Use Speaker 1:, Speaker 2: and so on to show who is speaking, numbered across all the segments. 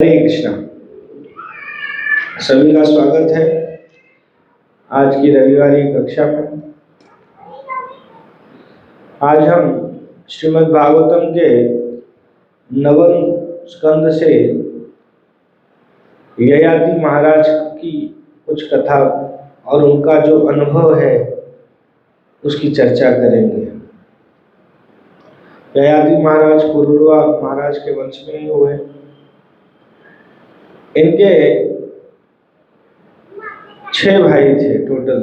Speaker 1: हरे कृष्णा। सभी का स्वागत है आज की रविवारी कक्षा में। आज हम श्रीमद् भागवतम के नवम स्कंद से ययाति महाराज की कुछ कथा और उनका जो अनुभव है उसकी चर्चा करेंगे। ययाति महाराज पुरुरवा महाराज के वंश में ही हुए। इनके 6 भाई थे टोटल।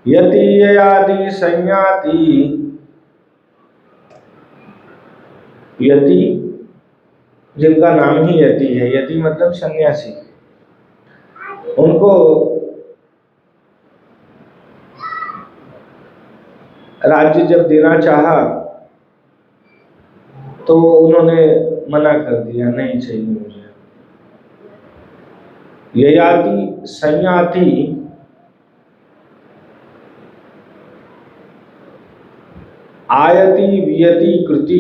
Speaker 1: यति ययाति संयाति। यति जिनका नाम ही यति है, यति मतलब सन्यासी। उनको राज्य जब देना चाहा तो उन्होंने मना कर दिया, नहीं चाहिए मुझे। ययाति संयाति आयति वियति कृति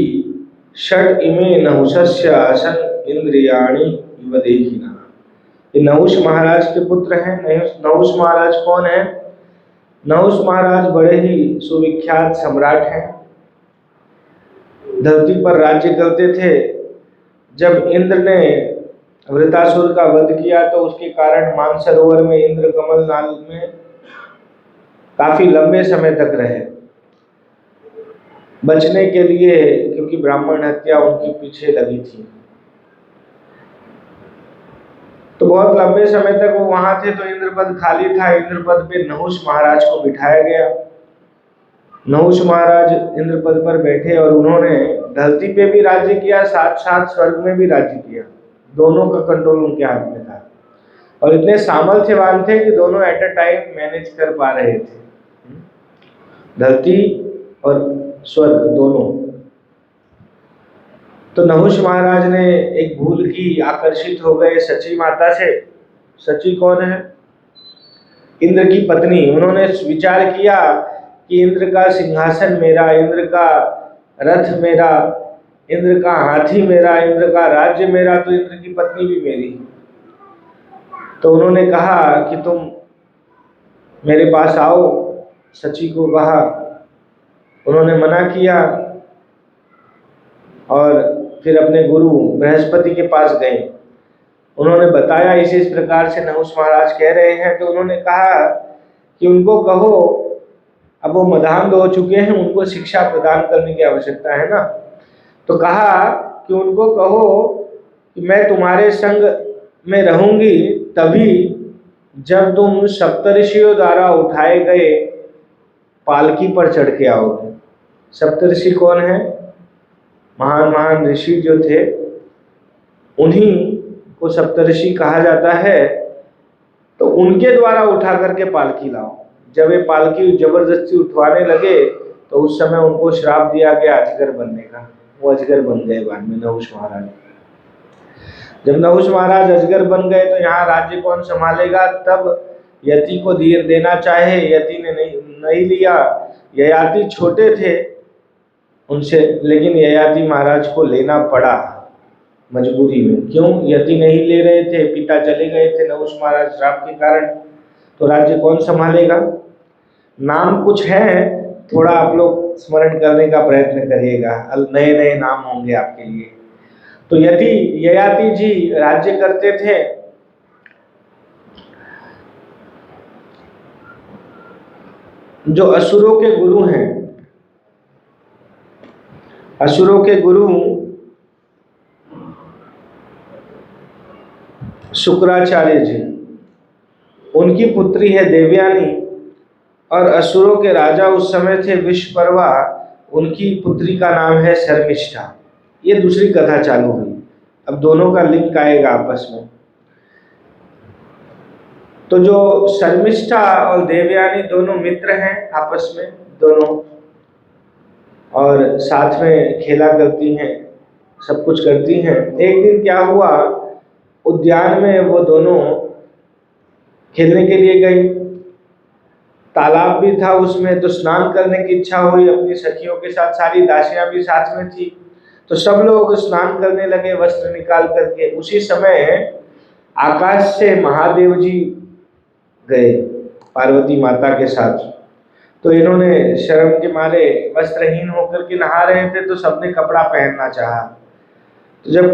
Speaker 1: षड इमे नहुषस्य असन इंद्रियाणि इव देहिना। ये नहुष महाराज के पुत्र हैं। नहुष महाराज कौन है? नहुष महाराज बड़े ही सुविख्यात सम्राट हैं। धरती पर राज्य करते थे। जब इंद्र ने वृतासुर का वध किया तो उसके कारण मानसरोवर में इंद्र कमल नाल में काफी लंबे समय तक रहे बचने के लिए, क्योंकि ब्राह्मण हत्या उनके पीछे लगी थी। तो बहुत लंबे समय तक वो वहां थे। तो इंद्रपद खाली था। इंद्रपद पे नहुष महाराज को बिठाया गया। नहुष महाराज इंद्रपद पर बैठे और उन्होंने धरती पे भी राज्य किया, साथ साथ स्वर्ग में भी राज्य किया। दोनों का कंट्रोल उनके हाथ में था और इतने सामर्थ्यवान थे कि दोनों एट अ टाइम मैनेज कर पा रहे थे, धरती और स्वर्ग दोनों। तो नहुष महाराज ने एक भूल की, आकर्षित हो गए सची माता से। सची कौन है? इंद्र की पत्नी। उन्होंने विचार किया कि इंद्र का सिंहासन मेरा, इंद्र का रथ मेरा, इंद्र का हाथी मेरा, इंद्र का राज्य मेरा, तो इंद्र की पत्नी भी मेरी। तो उन्होंने कहा कि तुम मेरे पास आओ। सची को कहा। उन्होंने मना किया और फिर अपने गुरु बृहस्पति के पास गए। उन्होंने बताया इस प्रकार से नहुष महाराज कह रहे हैं। तो उन्होंने कहा कि उनको कहो, अब वो मदान्ध हो चुके हैं, उनको शिक्षा प्रदान करने की आवश्यकता है ना। तो कहा कि उनको कहो कि मैं तुम्हारे संग में रहूंगी तभी जब तुम सप्तऋषियों द्वारा उठाए गए पालकी पर चढ़ के आओगे। सप्तऋषि कौन है? महान महान ऋषि जो थे, उन्हीं को सप्तऋषि कहा जाता है। तो उनके द्वारा उठा करके पालकी लाओ। जब ये पालकी जबरदस्ती उठवाने लगे तो उस समय उनको श्राप दिया गया अजगर बनने का। वो अजगर बन गए बाद में नहुष महाराज। जब नहुष महाराज अजगर बन गए तो यहाँ राज्य कौन संभालेगा? तब यति को देना चाहे, यति ने नहीं लिया। ययाति छोटे थे उनसे, लेकिन ययाति महाराज को लेना पड़ा मजबूरी में। क्यों? यति नहीं ले रहे थे, पिता चले गए थे नहुष महाराज श्राप के कारण। तो राज्य कौन संभालेगा? नाम कुछ है, थोड़ा आप लोग स्मरण करने का प्रयत्न करिएगा, नए नए नाम होंगे आपके लिए। तो ययाति जी राज्य करते थे। जो असुरों के गुरु हैं, असुरों के गुरु शुक्राचार्य जी, उनकी पुत्री है देवयानी। और असुरों के राजा उस समय थे विश्वपर्वा, उनकी पुत्री का नाम है शर्मिष्ठा। ये दूसरी कथा चालू हुई। अब दोनों का लिंक आएगा आपस में। तो जो शर्मिष्ठा और देवयानी दोनों मित्र हैं आपस में दोनों, और साथ में खेला करती हैं, सब कुछ करती हैं। एक दिन क्या हुआ, उद्यान में वो दोनों खेलने के लिए गई। तालाब भी था उसमें, तो स्नान करने की इच्छा हुई अपनी सखियों के साथ। सारी दासियां भी साथ में थी। तो सब लोग स्नान करने लगे वस्त्र निकाल करके। उसी समय आकाश से महादेव जी गए पार्वती माता के साथ। तो इन्होंने शर्म के मारे वस्त्रहीन होकर के नहा रहे थे, तो सबने कपड़ा पहनना चाहा। तो जब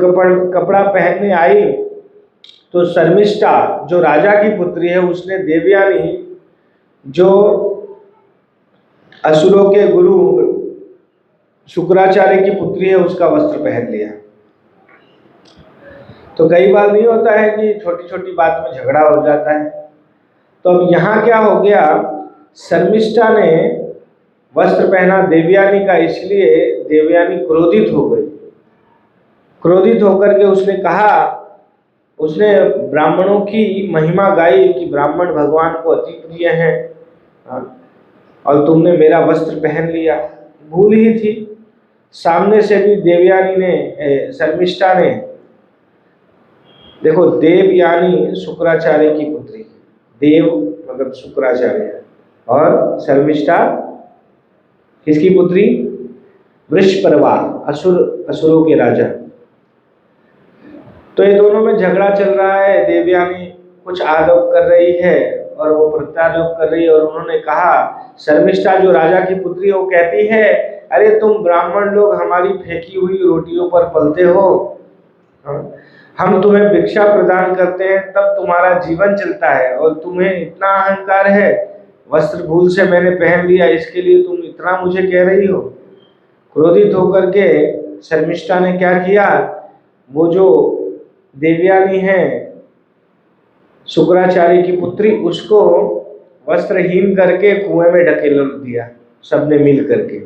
Speaker 1: कपड़ा पहनने आई तो शर्मिष्ठा जो राजा की पुत्री है, उसने देवयानी जो असुरों के गुरु शुक्राचार्य की पुत्री है उसका वस्त्र पहन लिया। तो कई बार नहीं होता है कि छोटी छोटी बात में झगड़ा हो जाता है। तो अब यहाँ क्या हो गया, शर्मिष्ठा ने वस्त्र पहना देवयानी का, इसलिए देवयानी क्रोधित हो गई। क्रोधित होकर के उसने कहा, उसने ब्राह्मणों की महिमा गाई कि ब्राह्मण भगवान को अति प्रिय हैं, और तुमने मेरा वस्त्र पहन लिया। भूल ही थी। सामने से भी देवयानी ने, शर्मिष्ठा ने, देखो देवयानी शुक्राचार्य की पुत्री, देव मतलब शुक्राचार्य, और शर्मिष्ठा किसकी पुत्री? वृषपर्वा, असुरों के राजा। तो ये दोनों में झगड़ा चल रहा है। देवयानी कुछ आरोप कर रही है और वो प्रत्यारोप कर रही है। और उन्होंने कहा, शर्मिष्ठा जो राजा की पुत्री, वो कहती है, अरे तुम ब्राह्मण लोग हमारी फेंकी हुई रोटियों पर पलते हो, हम तुम्हें भिक्षा प्रदान करते हैं तब तुम्हारा जीवन चलता है, और तुम्हें इतना अहंकार है, वस्त्र भूल से मैंने पहन लिया इसके लिए तुम इतना मुझे कह रही हो। क्रोधित होकर के शर्मिष्ठा ने क्या किया, वो जो देवयानी है शुक्राचार्य की पुत्री, उसको वस्त्रहीन करके कुएं में ढकेल दिया। सबने मिल करके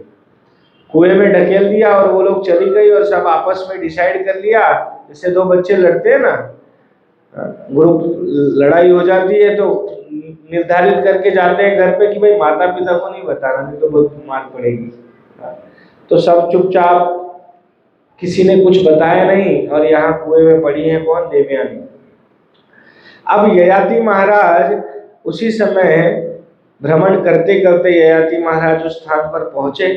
Speaker 1: कुएं में ढकेल दिया और वो लोग चली गई। और सब आपस में डिसाइड कर लिया, जैसे दो बच्चे लड़ते हैं ना, ग्रुप लड़ाई हो जाती है तो निर्धारित करके जाते हैं घर पे कि भाई माता पिता को नहीं बताना, नहीं तो बहुत मार पड़ेगी। तो सब चुपचाप, किसी ने कुछ बताया नहीं, और यहाँ कुएं में पड़ी है कौन? देवयानी। अब ययाति महाराज उसी समय भ्रमण करते करते ययाति महाराज उस स्थान पर पहुंचे।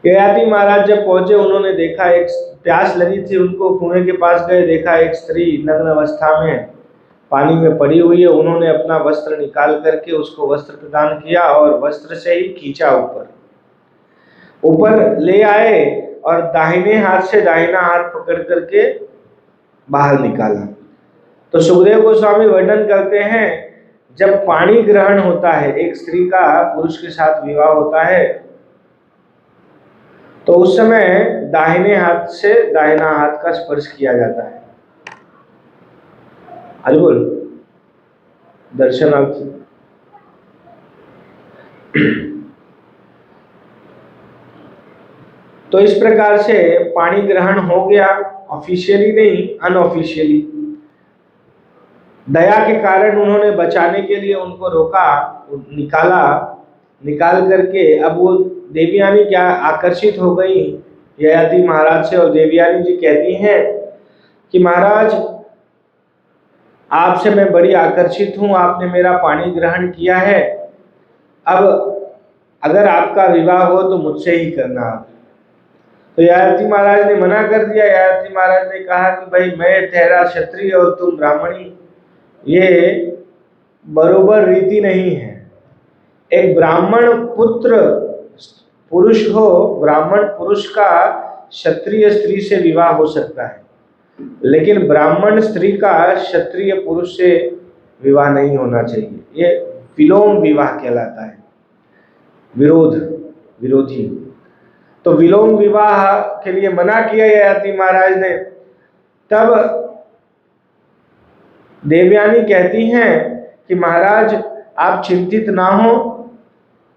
Speaker 1: ययाति महाराज जब पहुंचे, उन्होंने देखा, एक प्यास लगी थी उनको, कुएं के पास गए, देखा एक स्त्री नग्न अवस्था में पानी में पड़ी हुई है। उन्होंने अपना वस्त्र निकाल करके उसको वस्त्र प्रदान किया और वस्त्र से ही खींचा, ऊपर ले आए और दाहिने हाथ से दाहिना हाथ पकड़ करके बाहर निकाला। तो सुखदेव गोस्वामी वर्णन करते हैं, जब पानी ग्रहण होता है, एक स्त्री का पुरुष के साथ विवाह होता है, तो उस समय दाहिने हाथ से दाहिना हाथ का स्पर्श किया जाता है। बोल दर्शनार्थ। तो इस प्रकार से पानी ग्रहण हो गया, ऑफिशियली नहीं, अनऑफिशियली। दया के कारण उन्होंने बचाने के लिए उनको रोका, निकाल करके। अब वो देवयानी क्या आकर्षित हो गई ययाति महाराज से, और देवयानी जी कहती हैं कि महाराज आपसे मैं बड़ी आकर्षित हूँ, आपने मेरा पानी ग्रहण किया है, अब अगर आपका विवाह हो तो मुझसे ही करना। तो ययाति महाराज ने मना कर दिया। ययाति महाराज ने कहा कि भाई मैं ठहरा क्षत्रिय और तुम ब्राह्मणी, ये बरोबर रीति नहीं है। एक ब्राह्मण पुत्र पुरुष हो, ब्राह्मण पुरुष का क्षत्रिय स्त्री से विवाह हो सकता है, लेकिन ब्राह्मण स्त्री का क्षत्रिय पुरुष से विवाह नहीं होना चाहिए। ये विलोम विवाह कहलाता है, विरोधी। तो विलोम विवाह के लिए मना किया ययाति महाराज ने। तब देवयानी कहती हैं कि महाराज आप चिंतित ना हो,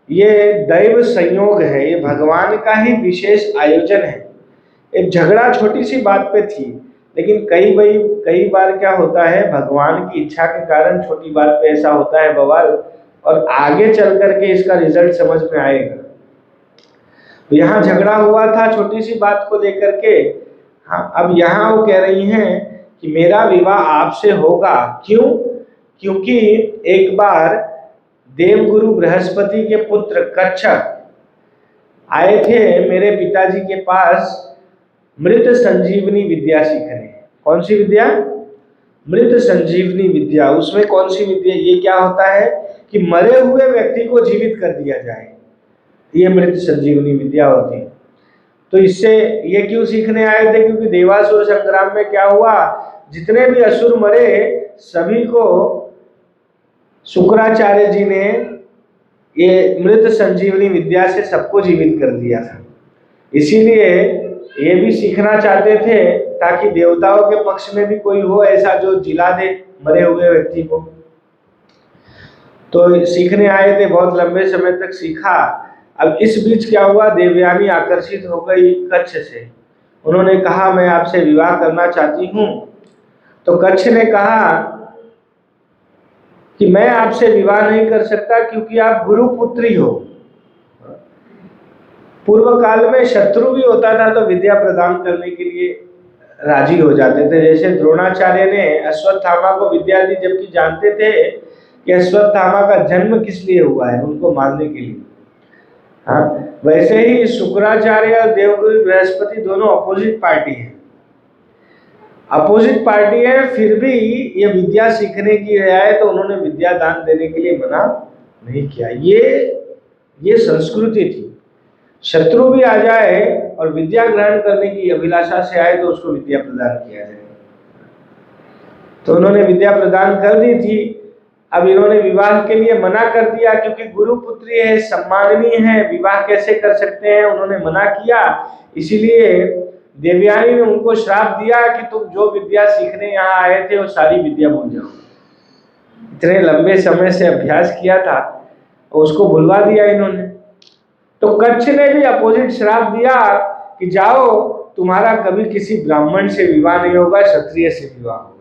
Speaker 1: ये दैव संयोग है, ये भगवान का ही विशेष आयोजन है। एक झगड़ा छोटी सी बात पे थी, लेकिन कई बार क्या होता है, भगवान की इच्छा के कारण छोटी बात पे ऐसा होता है बवाल, और आगे चल करके इसका रिजल्ट समझ में आएगा। यहाँ झगड़ा हुआ था छोटी सी बात को लेकर के। हाँ, अब यहाँ वो कह रही हैं कि मेरा विवाह आपसे होगा। क्यों? क्योंकि एक बार देवगुरु बृहस्पति के पुत्र कच्छप आए थे मेरे पिताजी के पास मृत संजीवनी विद्या सीखने। कौन सी विद्या? मृत संजीवनी विद्या। उसमें कौन सी विद्या? ये क्या होता है कि मरे हुए व्यक्ति को जीवित कर दिया जाए, ये मृत संजीवनी विद्या होती है। तो इससे ये क्यों सीखने आए थे? क्योंकि देवासुर संग्राम में क्या हुआ, जितने भी असुर मरे सभी को शुक्राचार्य जी ने ये मृत संजीवनी विद्या से सबको जीवित कर दिया था। इसीलिए ये भी सीखना चाहते थे ताकि देवताओं के पक्ष में भी कोई हो ऐसा जो जिला दे मरे हुए व्यक्ति को। तो सीखने आए थे, बहुत लंबे समय तक सीखा। अब इस बीच क्या हुआ, देवयानी आकर्षित हो गई कच्छ से। उन्होंने कहा मैं आपसे विवाह करना चाहती हूँ। तो कच्छ ने कहा कि मैं आपसे विवाह नहीं कर सकता क्योंकि आप गुरुपुत्री हो। पूर्व काल में शत्रु भी होता था तो विद्या प्रदान करने के लिए राजी हो जाते थे। जैसे द्रोणाचार्य ने अश्वत्थामा को विद्या दी, जबकि जानते थे कि अश्वत्थामा का जन्म किस लिए हुआ है, उनको मारने के लिए। हाँ, वैसे ही शुक्राचार्य और देवगुरु बृहस्पति दोनों अपोजिट पार्टी है। अपोजिट पार्टी है, फिर भी ये विद्या सीखने की है तो उन्होंने विद्या दान देने के लिए मना नहीं किया। ये संस्कृति थी। शत्रु भी आ जाए और विद्या ग्रहण करने की अभिलाषा से आए तो उसको विद्या प्रदान किया जाए। तो उन्होंने विद्या प्रदान कर दी थी। अब इन्होंने विवाह के लिए मना कर दिया क्योंकि गुरुपुत्री है, सम्माननीय है, विवाह कैसे कर सकते हैं, उन्होंने मना किया। इसीलिए देवयानी ने उनको श्राप दिया कि तुम जो विद्या सीखने यहाँ आए थे वो सारी विद्या भूल जाओ। इतने लंबे समय से अभ्यास किया था उसको भुलवा दिया इन्होंने। तो कच्छ ने भी अपोजिट श्राप दिया कि जाओ, तुम्हारा कभी किसी ब्राह्मण से विवाह नहीं होगा, क्षत्रिय से विवाह होगा।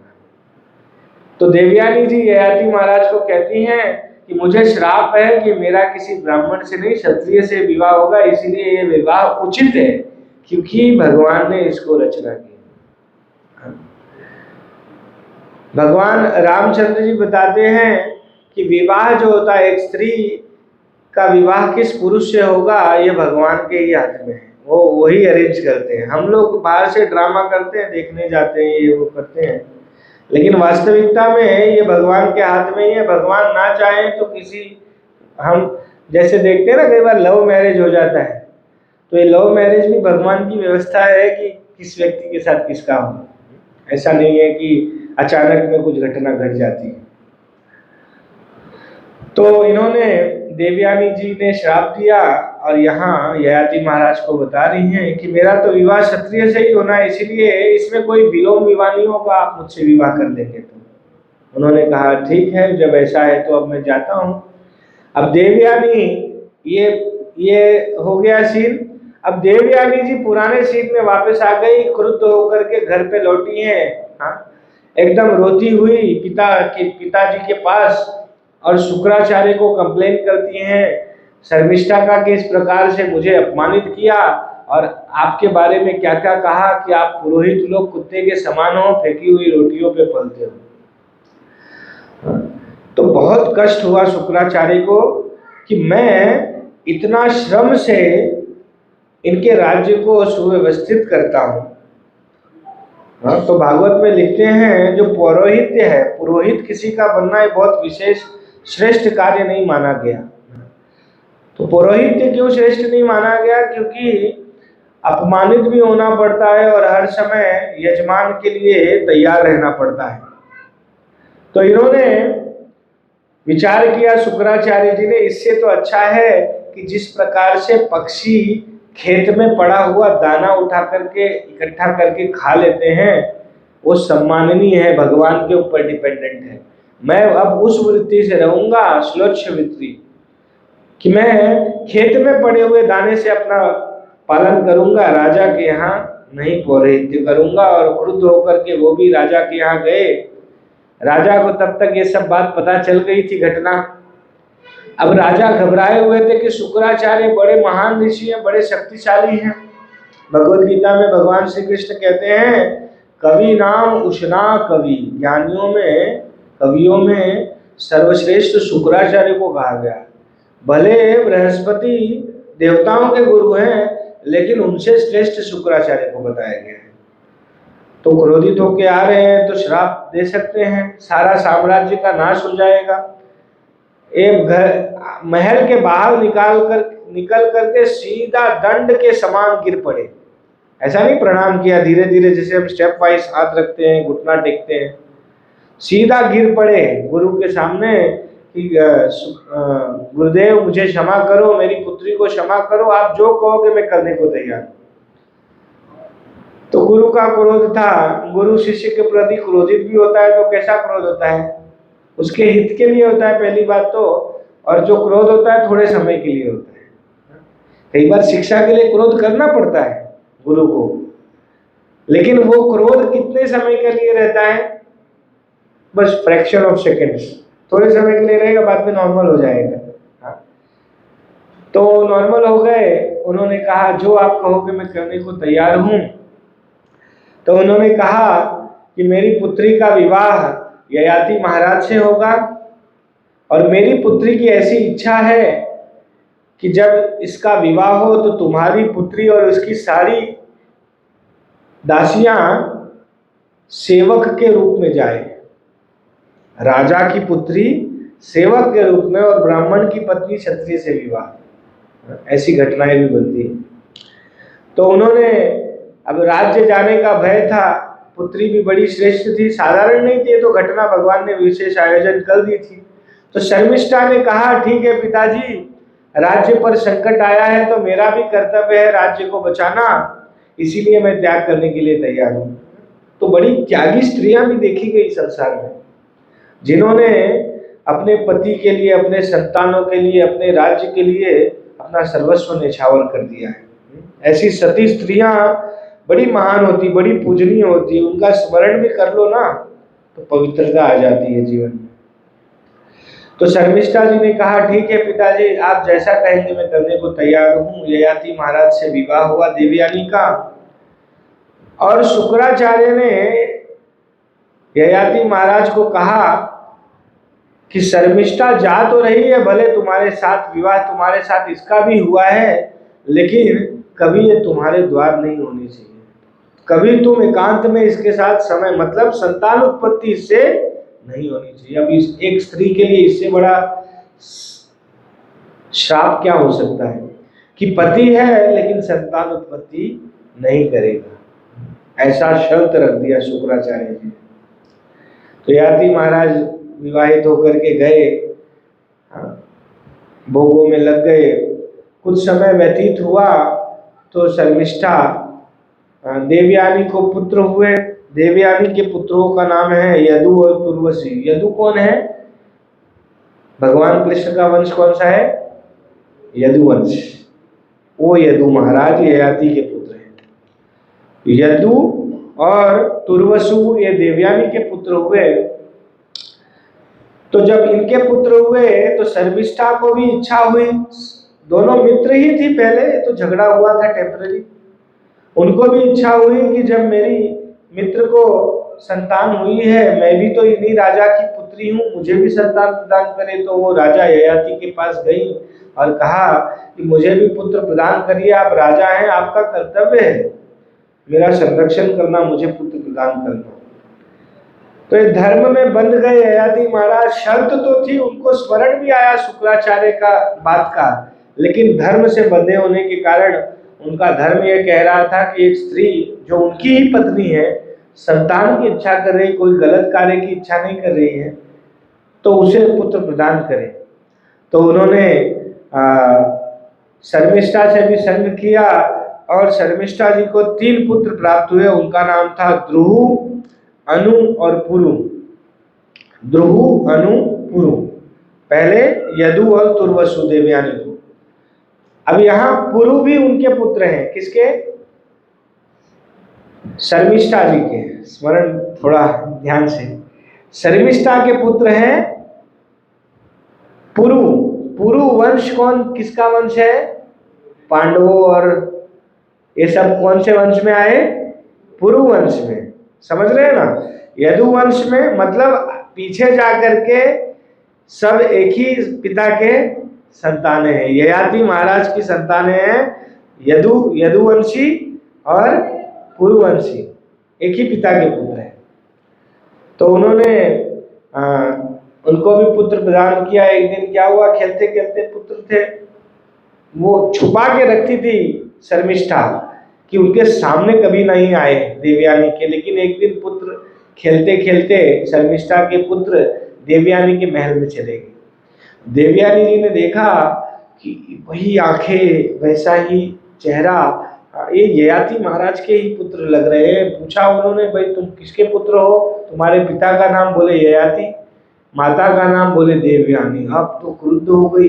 Speaker 1: तो देवयानी जी ययाति महाराज को कहती हैं कि मुझे श्राप है कि मेरा किसी ब्राह्मण से नहीं क्षत्रिय से विवाह होगा, इसीलिए ये विवाह उचित है क्योंकि भगवान ने इसको रचना की। भगवान रामचंद्र जी बताते हैं कि विवाह जो होता है, एक स्त्री का विवाह किस पुरुष से होगा ये भगवान के ही हाथ में है। वो वही अरेंज करते हैं। हम लोग बाहर से ड्रामा करते हैं, देखने जाते हैं, ये वो करते हैं, लेकिन वास्तविकता में ये भगवान के हाथ में ही है। भगवान ना चाहे तो किसी, हम जैसे देखते हैं ना कई बार लव मैरिज हो जाता है, तो ये लव मैरिज भी भगवान की व्यवस्था है कि किस व्यक्ति के साथ किसका हो। ऐसा नहीं है कि अचानक में कुछ घटना घट जाती है। तो इन्होंने देवयानी जी ने श्राप दिया और यहाँ ययाति महाराज को बता रही हैं कि मेरा तो विवाह क्षत्रिय से ही होना है, इसीलिए इसमें कोई विलोम विवाह नहीं होगा, आप मुझसे विवाह कर लेंगे। तो उन्होंने कहा ठीक है, जब ऐसा है तो अब मैं जाता हूँ। अब देवयानी, ये हो गया सीन। अब देवयानी जी पुराने सीन में वापस आ गई, क्रुद्ध होकर के घर पे लौटी हैं। हाँ, एकदम रोती हुई पिताजी के पास, और शुक्राचार्य को कंप्लेन करती हैं शर्मिष्ठा का कि इस प्रकार से मुझे अपमानित किया और आपके बारे में क्या क्या कहा कि आप पुरोहित लोग कुत्ते के समान हो, फेंकी हुई रोटियों पे पलते हो। तो बहुत कष्ट हुआ शुक्राचार्य को कि मैं इतना श्रम से इनके राज्य को सुव्यवस्थित करता हूँ। तो भागवत में लिखते हैं जो पौरोहित्य है, पुरोहित किसी का बनना एक बहुत विशेष श्रेष्ठ कार्य नहीं माना गया। तो पौरोहित्य क्यों श्रेष्ठ नहीं माना गया? क्योंकि अपमानित भी होना पड़ता है और हर समय यजमान के लिए तैयार रहना पड़ता है। तो इन्होंने विचार किया शुक्राचार्य जी ने, इससे तो अच्छा है कि जिस प्रकार से पक्षी खेत में पड़ा हुआ दाना उठा करके इकट्ठा करके खा लेते हैं, वो सम्माननीय है, भगवान के ऊपर डिपेंडेंट है। मैं अब उस वृत्ति से रहूंगा, श्लोच्छ वृत्ति, कि मैं खेत में पड़े हुए दाने से अपना पालन करूंगा, राजा के यहाँ नहीं पौरोहित्य करूंगा। और क्रुद्ध होकर के वो भी राजा के यहाँ गए। राजा को तब तक ये सब बात पता चल गई थी, घटना। अब राजा घबराए हुए थे कि शुक्राचार्य बड़े महान ऋषि हैं, बड़े शक्तिशाली हैं। भगवद गीता में भगवान श्री कृष्ण कहते हैं कवि नाम उष्णा कवि, ज्ञानियों में, कवियों में सर्वश्रेष्ठ शुक्राचार्य को कहा गया। भले बृहस्पति देवताओं के गुरु हैं, लेकिन उनसे श्रेष्ठ शुक्राचार्य को बताया गया है। तो क्रोधित होके आ रहे हैं तो श्राप दे सकते हैं, सारा साम्राज्य का नाश हो जाएगा। एक घर महल के बाहर निकल करके सीधा दंड के समान गिर पड़े। ऐसा नहीं प्रणाम किया, धीरे धीरे जैसे हम स्टेप वाइज हाथ रखते हैं, घुटना टेकते हैं, सीधा गिर पड़े गुरु के सामने कि गुरुदेव मुझे क्षमा करो, मेरी पुत्री को क्षमा करो, आप जो कहोगे मैं करने को तैयार। तो गुरु का क्रोध था, गुरु शिष्य के प्रति क्रोधित भी होता है तो कैसा क्रोध होता है, उसके हित के लिए होता है पहली बात तो, और जो क्रोध होता है थोड़े समय के लिए होता है। कई बार शिक्षा के लिए क्रोध करना पड़ता है गुरु को, लेकिन वो क्रोध कितने समय के लिए रहता है, बस फ्रैक्शन ऑफ सेकेंड्स, थोड़े समय के लिए रहेगा, बाद में नॉर्मल हो जाएगा। तो नॉर्मल हो गए, उन्होंने कहा जो आप कहोगे मैं करने को तैयार हूं। तो उन्होंने कहा कि मेरी पुत्री का विवाह ययाति महाराज से होगा, और मेरी पुत्री की ऐसी इच्छा है कि जब इसका विवाह हो तो तुम्हारी पुत्री और उसकी सारी दासियां सेवक के रूप में जाए, राजा की पुत्री सेवक के रूप में और ब्राह्मण की पत्नी क्षत्रिय से विवाह, ऐसी घटनाएं भी बनती हैं। तो उन्होंने, अब राज्य जाने का भय था, पुत्री भी बड़ी श्रेष्ठ थी, साधारण नहीं थी, तो घटना भगवान ने विशेष आयोजन कर दी थी। तो शर्मिष्ठा ने कहा ठीक है पिताजी, राज्य पर संकट आया है तो मेरा भी कर्तव्य है राज्य को बचाना, इसीलिए मैं त्याग करने के लिए तैयार हूं। तो बड़ी त्यागी स्त्रियां भी देखी गई संसार में, जिन्होंने अपने पति के लिए, अपने संतानों के लिए, अपने राज्य के लिए अपना सर्वस्व न्यौछावर कर दिया है। ऐसी सती स्त्रियां बड़ी महान होती, बड़ी पूजनीय होती, उनका स्मरण भी कर लो ना तो पवित्रता आ जाती है जीवन में। तो शर्मिष्ठा जी ने कहा ठीक है पिताजी, आप जैसा कहेंगे मैं करने को तैयार हूँ। ययाति महाराज से विवाह हुआ देवयानी का, और शुक्राचार्य ने ययाति महाराज को कहा कि शर्मिष्ठा जा तो रही है, भले तुम्हारे साथ विवाह, तुम्हारे साथ इसका भी हुआ है, लेकिन कभी ये तुम्हारे द्वार नहीं होनी चाहिए, कभी तुम एकांत में इसके साथ समय, मतलब संतान उत्पत्ति इससे नहीं होनी चाहिए। अब इस एक स्त्री के लिए इससे बड़ा श्राप क्या हो सकता है कि पति है लेकिन संतान उत्पत्ति नहीं करेगा, ऐसा शर्त रख दिया शुक्राचार्य जी। तो ययाति महाराज विवाहित होकर के गए, भोगों में लग गए। कुछ समय व्यतीत हुआ तो शर्मिष्ठा देवयानी को पुत्र हुए। देवयानी के पुत्रों का नाम है यदु और तुर्वशी। यदु कौन है? भगवान कृष्ण का वंश कौन सा है? यदुवंश। वो यदु महाराज ययाति के पुत्र हैं। यदु और तुर्वसु ये देवयानी के पुत्र हुए। तो जब इनके पुत्र हुए तो शर्मिष्ठा को भी इच्छा हुई, दोनों मित्र ही थी पहले, तो झगड़ा हुआ था टेम्पररी। उनको भी इच्छा हुई कि जब मेरी मित्र को संतान हुई है, मैं भी तो इन्हीं राजा की पुत्री हूँ, मुझे भी संतान प्रदान करे। तो वो राजा ययाति के पास गई और कहा कि मुझे भी पुत्र प्रदान करिए, आप राजा हैं, आपका कर्तव्य है मेरा संरक्षण करना, मुझे पुत्र प्रदान करना। तो ये धर्म में बंध गए ययाति महाराज। शर्त तो थी, उनको स्मरण भी आया शुक्राचार्य का बात का, लेकिन धर्म से बंधे होने के कारण उनका धर्म ये कह रहा था कि एक स्त्री जो उनकी ही पत्नी है, संतान की इच्छा कर रही, कोई गलत कार्य की इच्छा नहीं कर रही है, तो उसे पुत्र प्रदान करे। तो उन्होंने शर्मिष्ठा से भी संग किया और शर्मिष्ठा जी को 3 पुत्र प्राप्त हुए। उनका नाम था द्रुहु, अनु और पुरु। द्रुहु, अनु, पुरु। पहले यदु और तुर्वसु देवयानी को। अब यहाँ पुरु भी उनके पुत्र हैं। किसके? शर्मिष्ठा जी के। स्मरण थोड़ा ध्यान से। शर्मिष्ठा के पुत्र हैं पुरु। पुरु वंश किसका वंश है? पांडवों और ये सब कौन से वंश में आए? पुरु वंश में। समझ रहे हैं ना? यदु वंश में मतलब पीछे जाकर के सब एक ही पिता के संतानें हैं। ययाति महाराज की संतानें हैं यदुवंशी और पुरुवंशी, एक ही पिता के पुत्र हैं। तो उन्होंने उनको भी पुत्र प्रदान किया। एक दिन क्या हुआ, खेलते खेलते पुत्र थे, वो छुपा के रखती थी शर्मिष्ठा कि उनके सामने कभी नहीं आए देवयानी के। लेकिन एक दिन पुत्र खेलते खेलते शर्मिष्ठा के पुत्र देवयानी के महल में चले गए। देवयानी जी ने देखा कि वही आंखें, वैसा ही चेहरा, ये ययाति महाराज के ही पुत्र लग रहे हैं। पूछा उन्होंने, भाई तुम किसके पुत्र हो? तुम्हारे पिता का नाम? बोले ययाति। माता का नाम? बोले देवयानी। अब तो क्रुद्ध हो गई,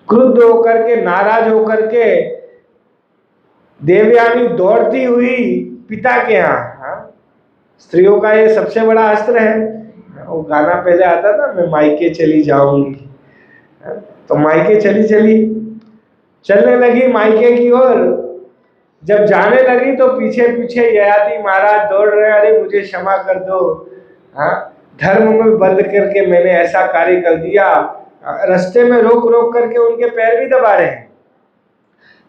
Speaker 1: क्रुद्ध होकर के, नाराज होकर के देवयानी दौड़ती हुई पिता के यहाँ। स्त्रियों का ये सबसे बड़ा अस्त्र है। वो गाना पहले आता था, मैं मायके चली जाऊंगी, तो मायके चलने लगी मायके की ओर। जब जाने लगी तो पीछे पीछे ययाति महाराज दौड़ रहे, अरे मुझे क्षमा कर दो, धर्म में बंद करके मैंने ऐसा कार्य कर दिया। रास्ते में रोक रोक करके उनके पैर भी दबा रहे हैं।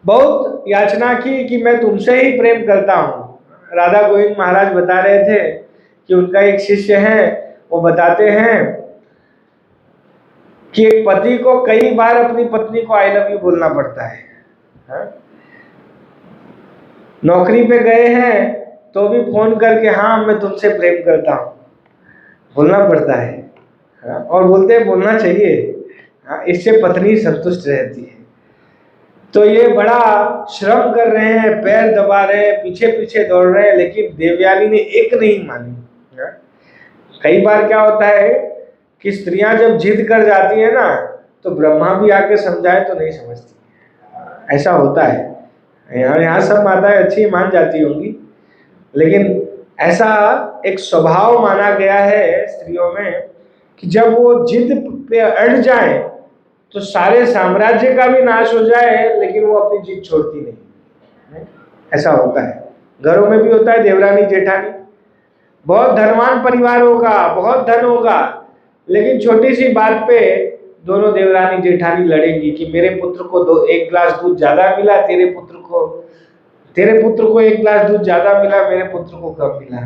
Speaker 1: बहुत याचना की कि मैं तुमसे ही प्रेम करता हूँ। राधा गोविंद महाराज बता रहे थे कि उनका एक शिष्य है, वो बताते हैं कि एक पति को कई बार अपनी पत्नी को आई लव यू बोलना पड़ता है। नौकरी पे गए हैं तो भी फोन करके, हाँ मैं तुमसे प्रेम करता हूँ, बोलना पड़ता है। और बोलते हैं बोलना चाहिए, इससे पत्नी संतुष्ट रहती है। तो ये बड़ा श्रम कर रहे हैं, पैर दबा रहे हैं, पीछे पीछे दौड़ रहे हैं, लेकिन देवयानी ने एक नहीं मानी। कई बार क्या होता है कि स्त्रियां जब जिद कर जाती है ना, तो ब्रह्मा भी आके समझाए तो नहीं समझती। ऐसा होता है। यहाँ सब माताएं अच्छी मान जाती होंगी, लेकिन ऐसा एक स्वभाव माना गया है स्त्रियों में कि जब वो जिद पे अड़ जाए तो सारे साम्राज्य का भी नाश हो जाए, लेकिन वो अपनी जिद छोड़ती नहीं। ऐसा होता है, घरों में भी होता है। देवरानी जेठानी, बहुत धनवान परिवार होगा, बहुत धन होगा, लेकिन छोटी सी बात पे दोनों देवरानी जेठानी लड़ेंगी कि मेरे पुत्र को एक गिलास दूध ज्यादा मिला, तेरे पुत्र को एक गिलास दूध ज्यादा मिला, मेरे पुत्र को कम मिला।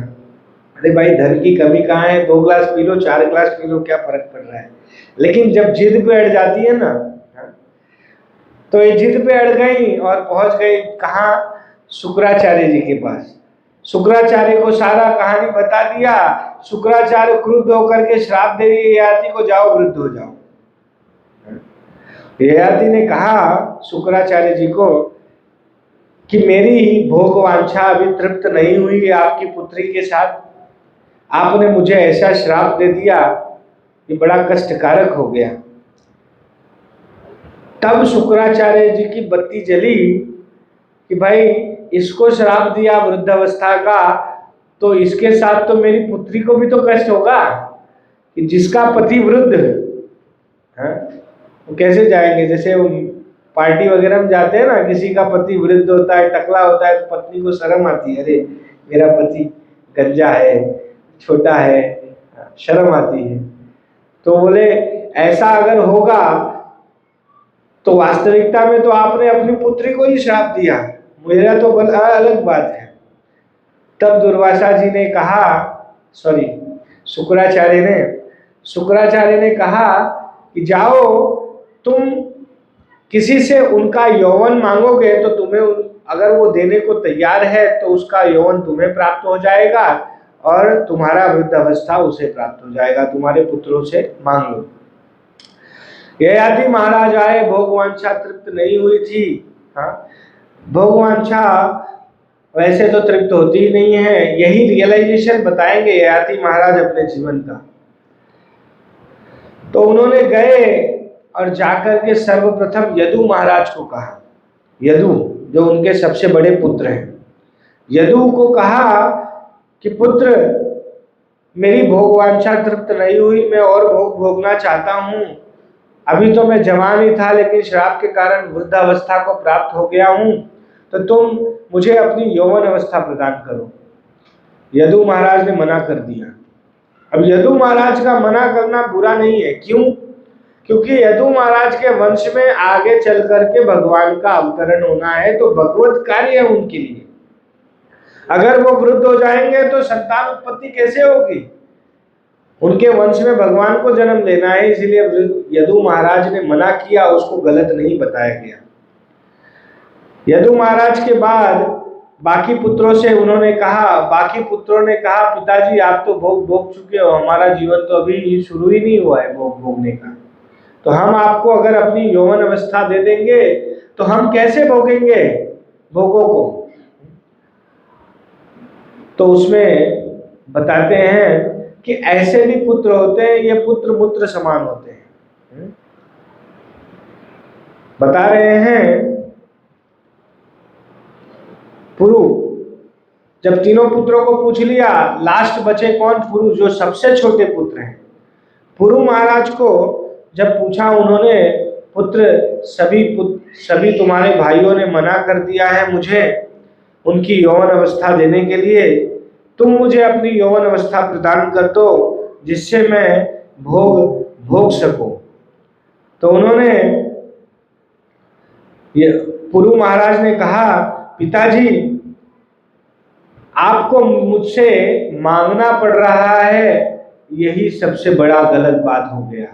Speaker 1: अरे भाई, धन की कमी कहाँ है? 2 गिलास पी लो, 4 गिलास पी लो, क्या फर्क पड़ रहा है? लेकिन जब जिद पे अड़ जाती है ना, तो ये जिद पे अड़ गई और पहुंच गई कहाँ? शुक्राचार्य जी के पास। शुक्राचार्य को सारा कहानी बता दिया। शुक्राचार्य क्रुद्ध होकर के श्राप दे दिए ययाति को, जाओ वृद्ध हो जाओ। ययाति ने कहा शुक्राचार्य जी को कि मेरी भोग वांछा अभी तृप्त नहीं हुई है आपकी पुत्री के साथ, आपने मुझे ऐसा श्राप दे दिया कि बड़ा कष्टकारक हो गया। तब शुक्राचार्य जी की बत्ती जली कि भाई इसको श्राप दिया वृद्धावस्था का, तो इसके साथ तो मेरी पुत्री को भी तो कष्ट होगा कि जिसका पति वृद्ध है, वो कैसे जाएंगे? जैसे पार्टी वगैरह में जाते हैं ना, किसी का पति वृद्ध होता है, टकला होता है, तो पत्नी को शर्म आती है, अरे मेरा पति गंजा है, छोटा है, शर्म आती है। तो बोले ऐसा अगर होगा तो वास्तविकता में तो आपने अपनी पुत्री को ही श्राप दिया, मेरा तो अलग बात है। तब दुर्वासा जी ने कहा, शुक्राचार्य ने कहा कि जाओ, तुम किसी से उनका यौवन मांगोगे तो तुम्हें, अगर वो देने को तैयार है तो उसका यौवन तुम्हें प्राप्त हो जाएगा और तुम्हारा वृद्धावस्था उसे प्राप्त हो जाएगा। तुम्हारे पुत्रों से मांग लो। ययाति महाराज आए, भोगवांछा तृप्त नहीं हुई थी। भोगवांछा वैसे तो तृप्त होती ही नहीं है। यही रियलाइजेशन बताएंगे ययाति महाराज अपने जीवन का। तो उन्होंने गए और जाकर के सर्वप्रथम यदु महाराज को कहा, यदु जो उनके सबसे बड़े पुत्र हैं, यदु को कहा कि पुत्र, मेरी भोगवांछा तृप्त नहीं हुई, मैं और भोग भोगना चाहता हूँ। अभी तो मैं जवान ही था, लेकिन श्राप के कारण वृद्धावस्था को प्राप्त हो गया हूँ, तो तुम मुझे अपनी यौवन अवस्था प्रदान करो। यदु महाराज ने मना कर दिया। अब यदु महाराज का मना करना बुरा नहीं है। क्यों? क्योंकि यदु महाराज के वंश में आगे चल करके भगवान का अवतरण होना है, तो भगवत कार्य है उनके लिए। अगर वो वृद्ध हो जाएंगे तो संतान उत्पत्ति कैसे होगी? उनके वंश में भगवान को जन्म देना है, इसलिए यदु महाराज ने मना किया, उसको गलत नहीं बताया गया। यदु महाराज के बाद बाकी पुत्रों से उन्होंने कहा, बाकी पुत्रों ने कहा, पिताजी आप तो भोग चुके हो, हमारा जीवन तो अभी शुरू ही नहीं हुआ है भोगने का, तो हम आपको अगर अपनी यौवन अवस्था दे देंगे तो हम कैसे भोगेंगे भोगों को? तो उसमें बताते हैं कि ऐसे भी पुत्र होते हैं, ये पुत्र मूत्र समान होते हैं। बता रहे हैं पुरु, जब तीनों पुत्रों को पूछ लिया, लास्ट बचे कौन? पुरु, जो सबसे छोटे पुत्र हैं। पुरु महाराज को जब पूछा उन्होंने, पुत्र सभी तुम्हारे भाइयों ने मना कर दिया है मुझे उनकी यौवन अवस्था देने के लिए, तुम मुझे अपनी यौवन अवस्था प्रदान कर दो जिससे मैं भोग सकूं। तो उन्होंने, पुरु महाराज ने कहा, पिताजी आपको मुझसे मांगना पड़ रहा है, यही सबसे बड़ा गलत बात हो गया।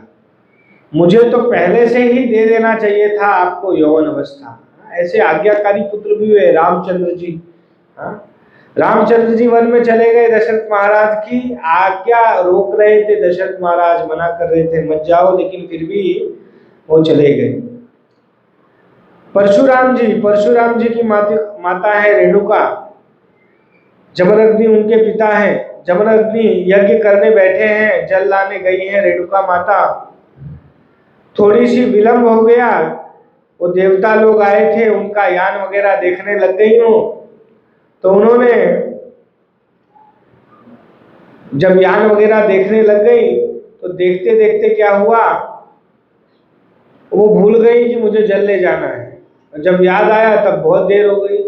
Speaker 1: मुझे तो पहले से ही दे देना चाहिए था आपको यौवन अवस्था। ऐसे आज्ञाकारी पुत्र भी हुए रामचंद्र जी। रामचंद्र जी वन में चले गए, दशरथ महाराज की आज्ञा रोक रहे थे, दशरथ महाराज मना कर रहे थे मत जाओ, लेकिन फिर भी वो चले गए। परशुराम जी की माता है रेणुका, जमदग्नि उनके पिता हैं। जमदग्नि यज्ञ करने बैठे हैं, जल लाने गई हैं रेणुका माता, थोड़ी सी विलंब हो गया, वो देवता लोग आए थे, उनका यान वगैरह देखने लग गई हूँ। तो उन्होंने जब यान वगैरह देखने लग गई तो देखते देखते क्या हुआ, वो भूल गई कि मुझे जल ले जाना है। जब याद आया तब बहुत देर हो गई।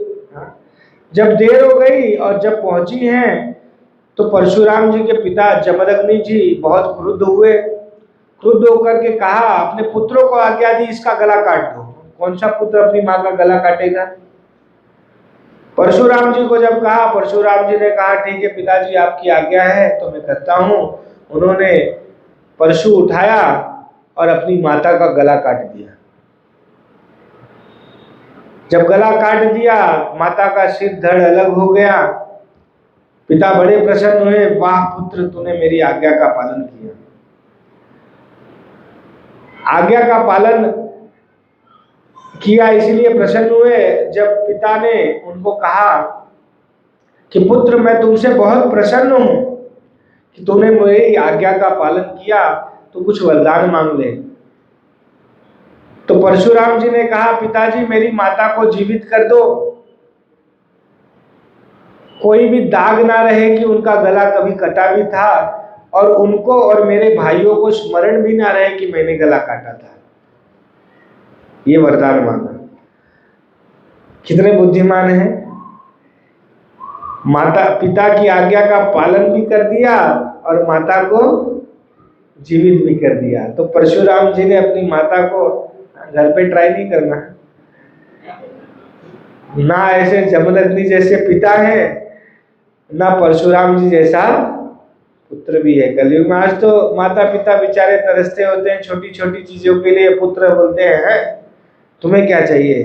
Speaker 1: जब देर हो गई और जब पहुंची हैं तो परशुराम जी के पिता जमदग्नि जी बहुत क्रुद्ध हुए। क्रुद्ध होकर के कहा, अपने पुत्रों को आज्ञा दी इसका गला काट दो। कौन सा पुत्र अपनी माँ का गला काटेगा? परशुराम जी को जब कहा, परशुराम जी ने कहा ठीक है पिताजी आपकी आज्ञा है तो मैं करता हूँ। उन्होंने परशु उठाया और अपनी माता का गला काट दिया। जब गला काट दिया, माता का सिर धड़ अलग हो गया। पिता बड़े प्रसन्न हुए, वाह पुत्र तूने मेरी आज्ञा का पालन किया। आज्ञा का पालन किया इसलिए प्रसन्न हुए, जब पिता ने उनको कहा कि पुत्र मैं तुमसे बहुत प्रसन्न हूं कि तूने मेरी आज्ञा का पालन किया, तो कुछ वरदान मांग ले। तो परशुराम जी ने कहा, पिताजी मेरी माता को जीवित कर दो, कोई भी दाग ना रहे कि उनका गला कभी कटा भी था, और उनको और मेरे भाइयों को स्मरण भी ना रहे कि मैंने गला काटा था। ये वरदान मांगा। कितने बुद्धिमान हैं। माता पिता की आज्ञा का पालन भी कर दिया और माता को जीवित भी कर दिया। तो परशुराम जी ने अपनी माता को, घर पे ट्राई नहीं करना ना, ऐसे जमदग्नि जैसे पिता है ना परशुराम जी जैसा पुत्र भी है। कलयुग में आज तो माता पिता बेचारे तरसते होते हैं छोटी छोटी चीजों के लिए। पुत्र बोलते हैं तुम्हें क्या चाहिए,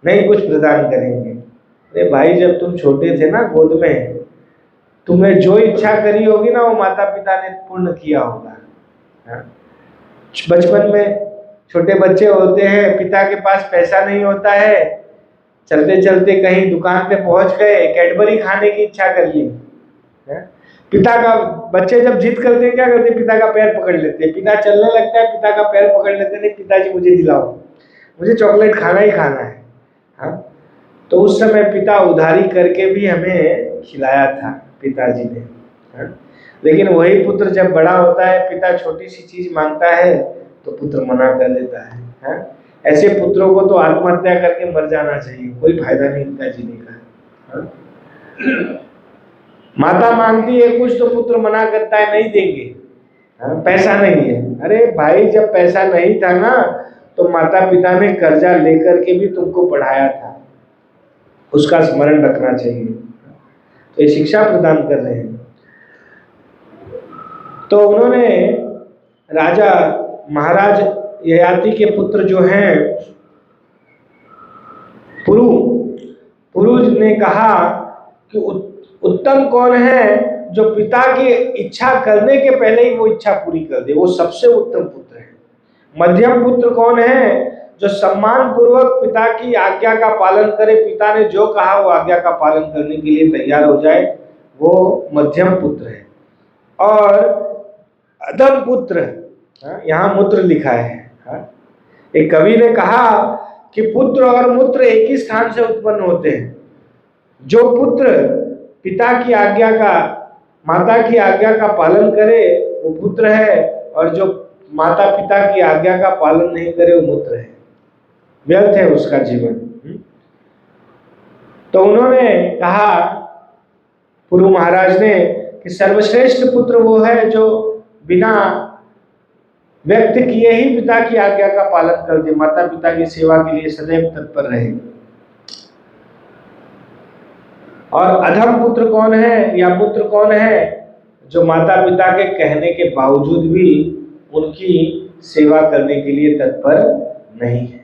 Speaker 1: नहीं कुछ प्रदान करेंगे। अरे भाई जब तुम छोटे थे ना गोद में, तुम्हें जो इच्छा करी होगी ना वो माता पिता ने पूर्ण किया होगा। बचपन में छोटे बच्चे होते हैं, पिता के पास पैसा नहीं होता है, चलते चलते कहीं दुकान पे पहुंच गए, कैडबरी खाने की इच्छा कर ली। पिता का, बच्चे जब जिद करते हैं क्या करते हैं, पिता का पैर पकड़ लेते हैं। पिता चलने लगता है, पिता का पैर पकड़ लेते हैं, नहीं पिताजी मुझे दिलाओ, मुझे चॉकलेट खाना ही खाना है। हाँ, तो उस समय पिता उधारी करके भी हमें खिलाया था पिताजी ने। हाँ? लेकिन वही पुत्र जब बड़ा होता है, पिता छोटी सी चीज मांगता है तो पुत्र मना कर देता है। हाँ? ऐसे पुत्रों को तो आत्महत्या करके मर जाना चाहिए, कोई फायदा नहीं इनका जीने का। हाँ? माता मांगती है कुछ तो पुत्र मना करता है, नहीं देंगे। पैसा नहीं है। अरे भाई, जब पैसा नहीं था ना तो माता पिता ने कर्जा लेकर के भी तुमको पढ़ाया था, उसका स्मरण रखना चाहिए। तो ये शिक्षा प्रदान कर रहे हैं। तो उन्होंने राजा महाराज ययाति के पुत्र जो हैं पुरु ने कहा कि उत्तम कौन है जो पिता की इच्छा करने के पहले ही वो इच्छा पूरी कर दे, वो सबसे उत्तम पुत्र है। मध्यम पुत्र कौन है जो सम्मान पूर्वक पिता की आज्ञा का पालन करे, पिता ने जो कहा वो आज्ञा का पालन करने के लिए तैयार हो जाए, वो मध्यम पुत्र है। और अधम पुत्र, यहाँ मूत्र लिखा है। एक कवि ने कहा कि पुत्र और मूत्र एक ही स्थान से उत्पन्न होते हैं। जो पुत्र पिता की आज्ञा का, माता की आज्ञा का पालन करे वो पुत्र है, और जो माता पिता की आज्ञा का पालन नहीं करे वो मूत्र है, व्यर्थ है उसका जीवन। तो उन्होंने कहा पुरु महाराज ने कि सर्वश्रेष्ठ पुत्र वो है जो बिना व्यक्त किए ही पिता की आज्ञा का पालन कर दे, माता पिता की सेवा के लिए सदैव तत्पर रहे। और अधम पुत्र कौन है या पुत्र कौन है जो माता पिता के कहने के बावजूद भी उनकी सेवा करने के लिए तत्पर नहीं है।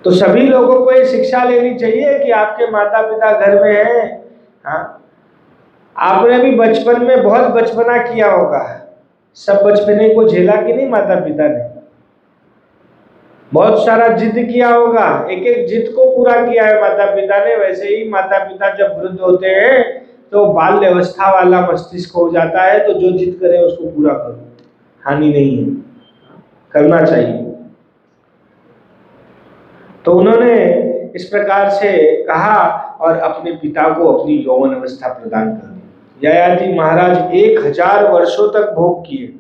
Speaker 1: तो सभी लोगों को ये शिक्षा लेनी चाहिए कि आपके माता पिता घर में हैं। हाँ, आपने भी बचपन में बहुत बचपना किया होगा, सब बचपने को झेला कि नहीं माता पिता ने, बहुत सारा जिद किया होगा, एक एक जिद को पूरा किया है माता पिता ने। वैसे ही माता पिता जब वृद्ध होते हैं तो बाल्य अवस्था वाला मस्तिष्क हो जाता है, तो जो जिद करे उसको पूरा करो, हानि नहीं है, करना चाहिए। तो उन्होंने इस प्रकार से कहा और अपने पिता को अपनी यौवन अवस्था प्रदान कर दी। ययाति महाराज 1000 वर्षों तक भोग किए,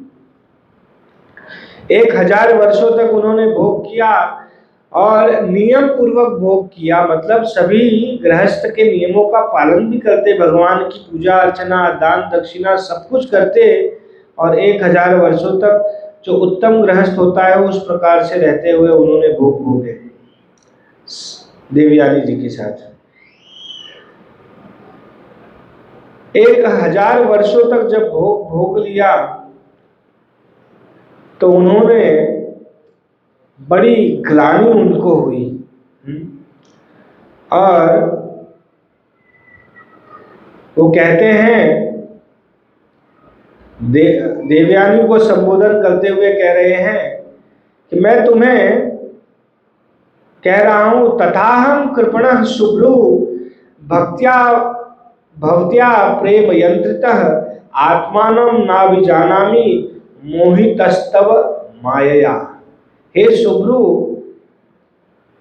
Speaker 1: 1000 वर्षों तक उन्होंने भोग किया और नियम पूर्वक भोग किया, मतलब सभी गृहस्थ के नियमों का पालन भी करते, भगवान की पूजा अर्चना दान दक्षिणा सब कुछ करते, और 1000 वर्षों तक जो उत्तम गृहस्थ होता है उस प्रकार से रहते हुए उन्होंने भोग भोगे देवयानी जी के साथ। 1000 वर्षों तक जब भोग लिया तो उन्होंने बड़ी ग्लानि उनको हुई, और वो कहते हैं देवयानी को संबोधन करते हुए कह रहे हैं कि मैं तुम्हें कह रहा हूं, तथाहम कृपणः शुभ्रू भक्त्या भवत्या प्रेम यंत्रितः आत्मानं नाभिजानामि मोहितस्तव मायया। हे शुभ्रू,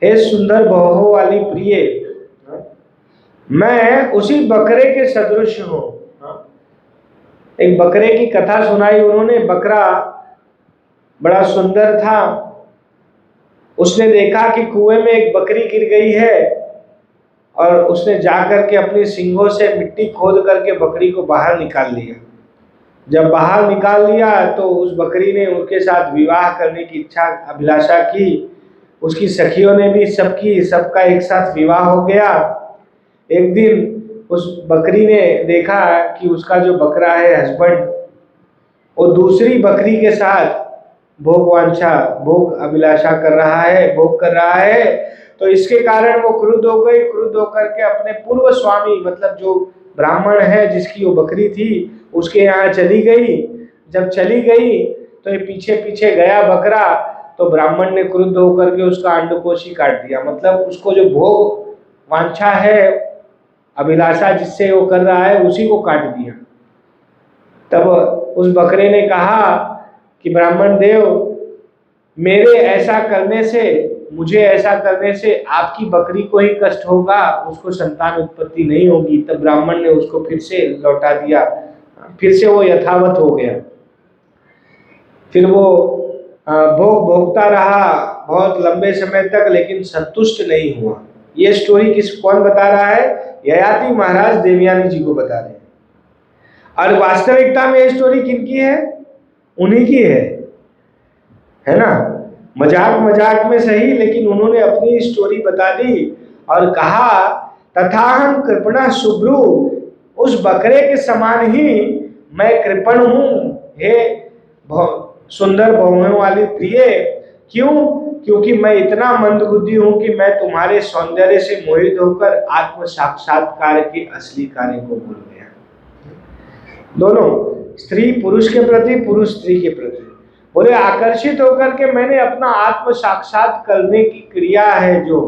Speaker 1: हे सुंदर बहो वाली प्रिय, मैं उसी बकरे के सदृश हूं। एक बकरे की कथा सुनाई उन्होंने। बकरा बड़ा सुंदर था, उसने देखा कि कुएं में एक बकरी गिर गई है, और उसने जाकर के अपने सींगों से मिट्टी खोद करके बकरी को बाहर निकाल लिया। जब बाहर निकाल लिया तो उस बकरी ने उनके साथ विवाह करने की इच्छा अभिलाषा की। उसकी सखियों ने भी सबका एक साथ विवाह हो गया। एक दिन उस बकरी ने देखा कि उसका जो बकरा है हस्बैंड, वो दूसरी बकरी के साथ भोग अभिलाषा कर रहा है, भोग कर रहा है। तो इसके कारण वो क्रुद्ध हो गई। क्रुद्ध होकर के अपने पूर्व स्वामी, मतलब जो ब्राह्मण है जिसकी वो बकरी थी, उसके यहाँ चली गई। जब चली गई तो ये पीछे पीछे गया बकरा, तो ब्राह्मण ने क्रुद्ध होकर के उसका अंडकोश ही काट दिया। मतलब उसको जो भोग वांछा है, अभिलाषा जिससे वो कर रहा है, उसी को काट दिया। तब उस बकरे ने कहा कि ब्राह्मण देव, मुझे ऐसा करने से आपकी बकरी को ही कष्ट होगा, उसको संतान उत्पत्ति नहीं होगी। तब ब्राह्मण ने उसको फिर से लौटा दिया, फिर से वो यथावत हो गया। फिर वो भोग भोगता रहा बहुत लंबे समय तक, लेकिन संतुष्ट नहीं हुआ। ये स्टोरी कौन बता रहा है? ययाति महाराज देवयानी जी को बता रहे हैं। और वास्तविकता में ये स्टोरी किनकी है? उन्हीं की है ना। मजाक मजाक में सही, लेकिन उन्होंने अपनी स्टोरी बता दी और कहा तथाहं कृपणः शुभ्रू, उस बकरे के समान ही मैं कृपण हूं हे सुंदर भौहों वाली प्रिय। क्यों? क्योंकि मैं इतना मंदबुद्धि हूं कि मैं तुम्हारे सौंदर्य से मोहित होकर आत्म साक्षात्कार के असली कार्य को भूल गया। दोनों, स्त्री पुरुष के प्रति, पुरुष स्त्री के प्रति, बोले आकर्षित होकर के मैंने अपना आत्म साक्षात करने की क्रिया है जो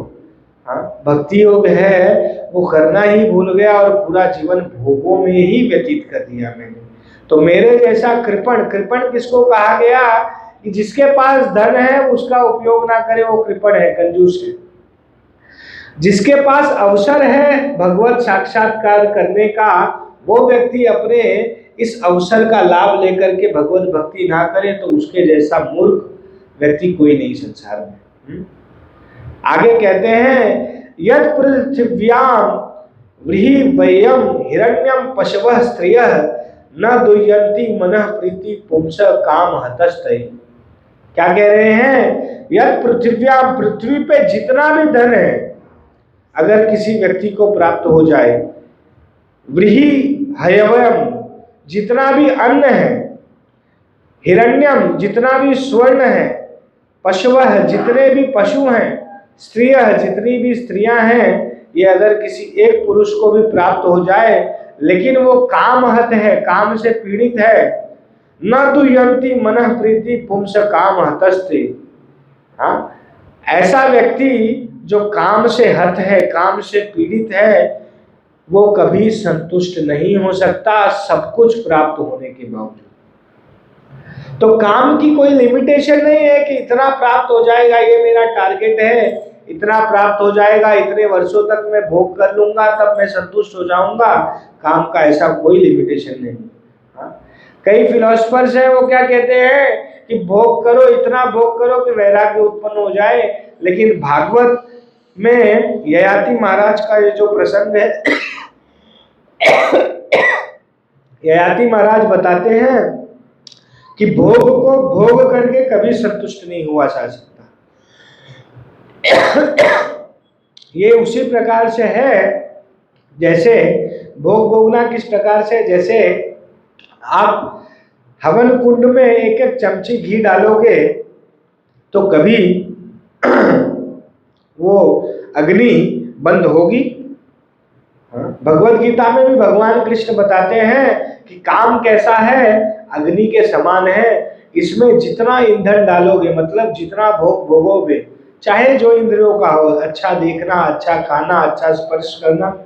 Speaker 1: भक्ति योग है वो करना ही भूल गया और पूरा जीवन भोगों में ही व्यतीत कर दिया मैंने। तो मेरे जैसा कृपण, कृपण किसको कहा गया? कि जिसके पास धन है उसका उपयोग ना करे वो कृपण है, कंजूस है। जिसके पास अवसर है भगवत साक्षात्कार करने का, वो व्यक्ति अपने इस अवसर का लाभ लेकर के भगवत भक्ति ना करे तो उसके जैसा मूर्ख व्यक्ति कोई नहीं संसार में। आगे कहते हैं यद पृथिव्याम व्रीहिवयम् हिरण्यम पशवः स्त्रियः न दुह्यन्ति मनः प्रीति पुंस काम हतस्तै। क्या कह रहे हैं? यद पृथिव्याम, पृथ्वी पे जितना भी धन है अगर किसी व्यक्ति को प्राप्त हो जाए, व्रीहिवयम्, जितना भी अन्न है, हिरण्यम, जितना भी स्वर्ण है, पशवः, जितने भी पशु हैं, स्त्रियः, जितनी भी स्त्रियां हैं, ये अगर किसी एक पुरुष को भी प्राप्त हो जाए लेकिन वो कामहत है, काम से पीड़ित है, न दुह्यन्ति मनः प्रीति पुंस काम हतस्ते। ऐसा व्यक्ति जो काम से हत है, काम से पीड़ित है, वो कभी संतुष्ट नहीं हो सकता सब कुछ प्राप्त होने के बावजूद। तो काम की कोई लिमिटेशन नहीं है कि इतना प्राप्त हो जाएगा, ये मेरा टारगेट है, इतना प्राप्त हो जाएगा, इतने वर्षों तक मैं भोग कर लूंगा तब मैं संतुष्ट हो जाऊंगा। काम का ऐसा कोई लिमिटेशन नहीं। कई फिलोसफर्स हैं वो क्या कहते हैं कि भोग करो, इतना भोग करो कि वैराग्य उत्पन्न हो जाए। लेकिन भागवत में ययाति महाराज का ये जो प्रसंग है, ययाति महाराज बताते हैं कि भोग को भोग करके कभी संतुष्ट नहीं हुआ जा सकता। ये उसी प्रकार से है जैसे भोग भोगना किस प्रकार से, जैसे आप हवन कुंड में एक एक चमची घी डालोगे तो कभी वो अग्नि बंद होगी। भगवत गीता में भी भगवान कृष्ण बताते हैं कि काम कैसा है, अग्नि के समान है। इसमें जितना ईंधन डालोगे, मतलब जितना भोग भोगोगे, चाहे जो इंद्रियों का हो, अच्छा देखना, अच्छा खाना, अच्छा स्पर्श करना,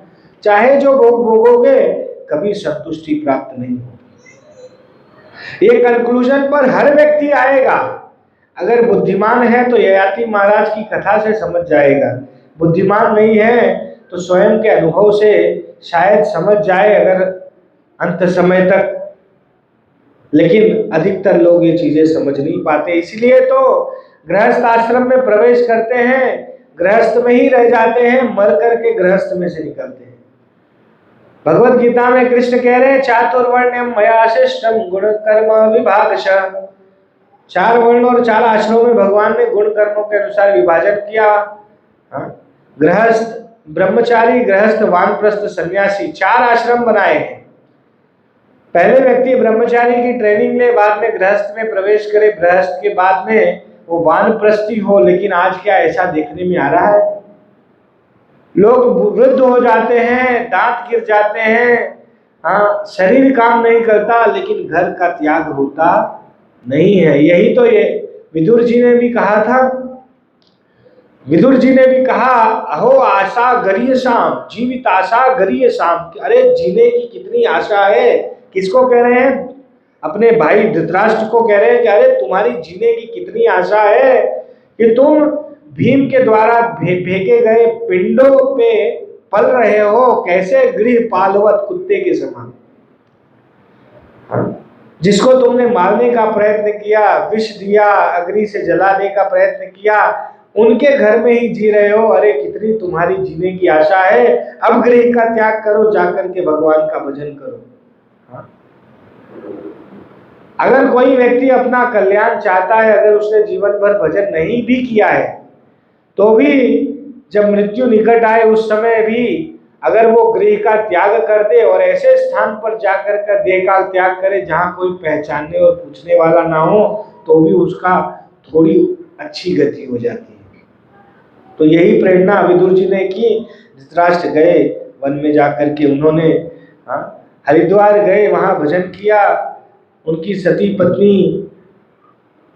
Speaker 1: चाहे जो भोग भोगोगे, कभी संतुष्टि प्राप्त नहीं होगी। ये कंक्लूजन पर हर व्यक्ति आएगा। अगर बुद्धिमान है तो ययाति महाराज की कथा से समझ जाएगा, बुद्धिमान नहीं है तो स्वयं के अनुभव से शायद समझ जाए अगर अंत समय तक। लेकिन अधिकतर लोग ये चीजें समझ नहीं पाते, इसलिए तो गृहस्थ आश्रम में प्रवेश करते हैं, गृहस्थ में ही रह जाते हैं, मर करके गृहस्थ में से निकलते हैं। भगवत गीता में कृष्ण कह रहे हैं चातुर्वर्ण्यम मया शिष्टम गुण कर्म विभागशः। 4 वर्ण और 4 आश्रमों में भगवान ने गुण कर्मों के अनुसार विभाजन किया। गृहस्थ, ब्रह्मचारी, गृहस्थ, वानप्रस्थ, सन्यासी, 4 आश्रम बनाए हैं। पहले व्यक्ति ब्रह्मचारी की ट्रेनिंग ले, बाद में गृहस्थ में प्रवेश करे, गृहस्थ के बाद में वो वानप्रस्थी हो। लेकिन आज क्या ऐसा देखने में आ रहा है? लोग वृद्ध हो जाते हैं, दांत गिर जाते हैं, शरीर काम नहीं करता, लेकिन घर का त्याग होता नहीं है। यही तो ये विदुर जी ने भी कहा था, विदुर जी ने भी कहा अहो आशा गरीय शाम, जीवित आशा गरीय शाम। अरे जीने की कितनी आशा है। किसको कह रहे हैं? अपने भाई धृतराष्ट्र को कह रहे हैं कि अरे तुम्हारी जीने की कितनी आशा है कि तुम भीम के द्वारा फेंके गए पिंडों पे पल रहे हो, कैसे गृह पालवत कुत्ते के समान। जिसको तुमने मारने का प्रयत्न किया, विष दिया, अग्नि से जलाने का प्रयत्न किया, उनके घर में ही जी रहे हो। अरे कितनी तुम्हारी जीने की आशा है। अब गृह का त्याग करो, जाकर के भगवान का भजन करो। अगर कोई व्यक्ति अपना कल्याण चाहता है, अगर उसने जीवन भर भजन नहीं भी किया है, तो भी जब मृत्यु निकट आए उस समय भी अगर वो गृह का त्याग कर दे और ऐसे स्थान पर जाकर कर देह का त्याग करे जहां कोई पहचानने और पूछने वाला ना हो, तो भी उसका थोड़ी अच्छी गति हो जाती है। तो यही प्रेरणा विदुर जी ने की। धृतराष्ट्र गए वन में जाकर के, उन्होंने हरिद्वार गए, वहां भजन किया। उनकी सती पत्नी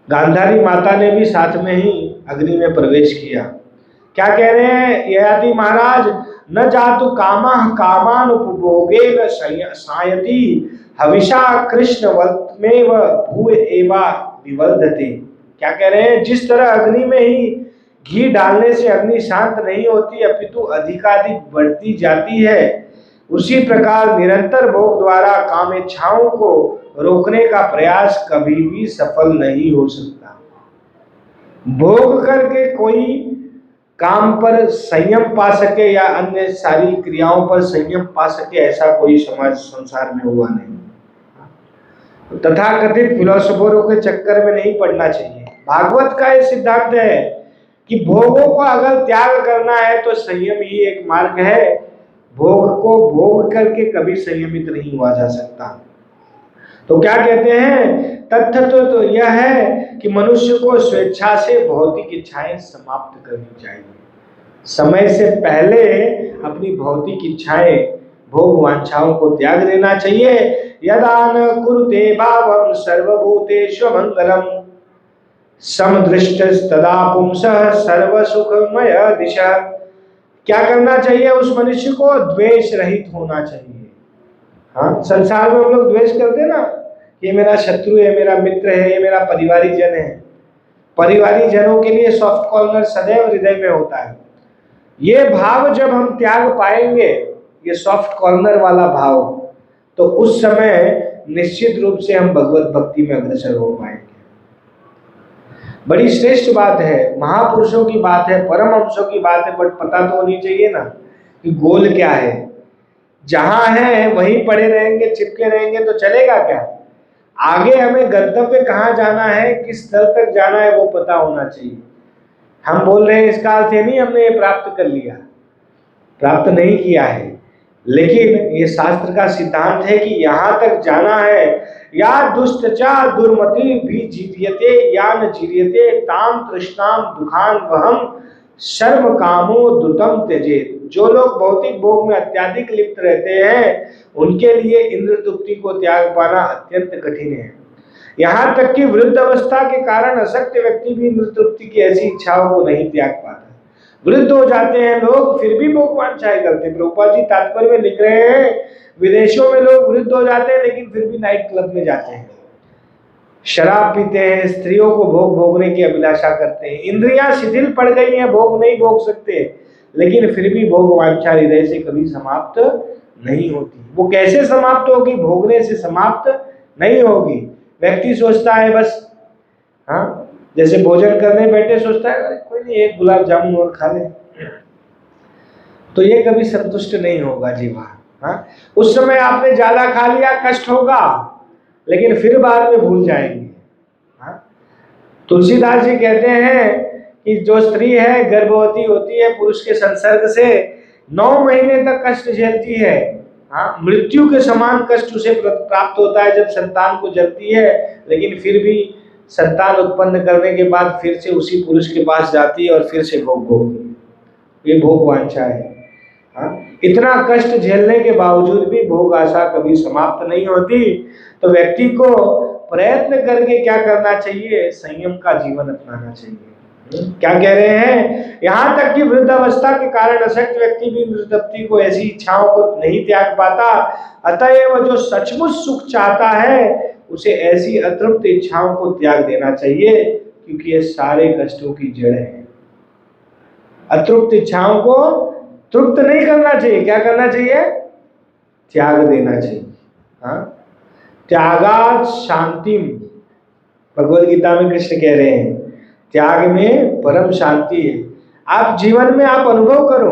Speaker 1: गांधारी माता ने भी साथ में ही अग्नि में प्रवेश किया। क्या कह रहे हैं ययाति महाराज, न जातु कामः कामान उपभोगेन सायति हविषा कृष्ण वल्मेव भू एवा विवल्धते। क्या कह रहे हैं, जिस तरह अग्नि में ही घी डालने से अग्नि शांत नहीं होती अपितु अधिकाधिक बढ़ती जाती है, उसी प्रकार निरंतर भोग द्वारा कामेच्छाओं को रोकने का प्रयास कभी भी सफल नहीं हो सकता। भोग करके कोई काम पर संयम पा सके या अन्य सारी क्रियाओं पर संयम पा सके, ऐसा कोई समाज संसार में हुआ नहीं। तथाकथित फिलोसोफरों के चक्कर में नहीं पड़ना चाहिए। भागवत का यह सिद्धांत है कि भोगों को अगर त्याग करना है तो संयम ही एक मार्ग है। भोग को भोग करके कभी संयमित नहीं हुआ जा सकता। तो क्या कहते हैं, तथ्य तो यह है कि मनुष्य को स्वेच्छा से भौतिक इच्छाएं समाप्त करनी चाहिए। समय से पहले अपनी भौतिक इच्छाएं, भोग वांछाओं को त्याग देना चाहिए। यदा न कुरुते भावं सर्वभूतेषु मंगलम समदृष्टस्तदा पुंसः सर्वसुखमय दिशा। क्या करना चाहिए उस मनुष्य को, द्वेष रहित होना चाहिए। हाँ, संसार में हम लोग द्वेष करते हैं ना, ये मेरा शत्रु है, मेरा मित्र है, ये मेरा परिवारी जन है। परिवारी जनों के लिए सॉफ्ट कॉर्नर सदैव हृदय में होता है। ये भाव जब हम त्याग पाएंगे, ये सॉफ्ट कॉर्नर वाला भाव, तो उस समय निश्चित रूप से हम भगवत भक्ति में अग्रसर हो पाएंगे। बड़ी श्रेष्ठ बात है, महापुरुषों की बात है, परमहंसों की बात है, बट पता तो होनी चाहिए ना कि गोल क्या है। जहां है वहीं पड़े रहेंगे, चिपके रहेंगे तो चलेगा क्या? आगे हमें गंतव्य कहाँ जाना है, किस स्तर तक जाना है, वो पता होना चाहिए। हम बोल रहे हैं इसका अर्थ ये नहीं हमने ये प्राप्त कर लिया, प्राप्त नहीं किया है, लेकिन ये शास्त्र का सिद्धांत है कि यहाँ तक जाना है। या दुष्टचा दुर्मति भी जीत्यते या न जीर्यते ताम तृष्णाम दुखान वहम शर्म कामो दुतम त्यजेत। जो लोग भौतिक भोग में अत्यधिक लिप्त रहते हैं, उनके लिए इंद्र तृप्ति को त्याग पाना अत्यंत कठिन है। यहाँ तक कि वृद्ध अवस्था के कारण अशक्त व्यक्ति भी इंद्र तृप्ति की ऐसी इच्छाओं को नहीं त्याग पाता। वृद्ध हो जाते हैं लोग, फिर भी भोग वांछाएं करते हैं। प्रभुपाद जी तात्पर्य में लिख रहे हैं, विदेशों में लोग वृद्ध हो जाते हैं लेकिन फिर भी नाइट क्लब में जाते हैं, शराब पीते हैं, स्त्रियों को भोग भोगने की अभिलाषा करते हैं। इंद्रियां शिथिल पड़ गई हैं, भोग नहीं भोग सकते, लेकिन फिर भी भोग वांछा हृदय से कभी समाप्त नहीं होती। वो कैसे समाप्त होगी? भोगने से समाप्त नहीं होगी। व्यक्ति सोचता है बस, हाँ, जैसे भोजन करने बैठे सोचता है कोई नहीं एक गुलाब जामुन और खा ले, तो ये कभी संतुष्ट नहीं होगा जीवा। हाँ, उस समय आपने ज्यादा खा लिया, कष्ट होगा, लेकिन फिर बाद में भूल जाएंगे। हाँ, तुलसीदास जी कहते हैं कि जो स्त्री है गर्भवती होती है पुरुष के संसर्ग से, 9 महीने तक कष्ट झेलती है। हाँ, मृत्यु के समान कष्ट उसे प्राप्त होता है जब संतान को जलती है, लेकिन फिर भी संतान उत्पन्न करने के बाद फिर से उसी पुरुष के पास जाती है और फिर से भोग भोगती है। ये भोग वांछा है। हाँ, इतना कष्ट झेलने के बावजूद भी भोग आशा कभी समाप्त नहीं होती। तो व्यक्ति को प्रयत्न करके क्या करना चाहिए? संयम का जीवन अपनाना चाहिए। क्या कह रहे हैं? यहाँ तक कि वृद्धावस्था के कारण अशक्त व्यक्ति भी इंद्र तृप्ति को, ऐसी इच्छाओं को नहीं त्याग पाता। अतएव जो सचमुच सुख चाहता है उसे ऐसी अतृप्त इच्छाओं को त्याग देना चाहिए, क्योंकि ये सारे कष्टों की जड़ है। अतृप्त इच्छाओं को तृप्त नहीं करना चाहिए, क्या करना चाहिए? त्याग देना चाहिए। हाँ, त्यागात् शांतिम, भगवद गीता में कृष्ण कह रहे हैं त्याग में परम शांति है। आप जीवन में आप अनुभव करो।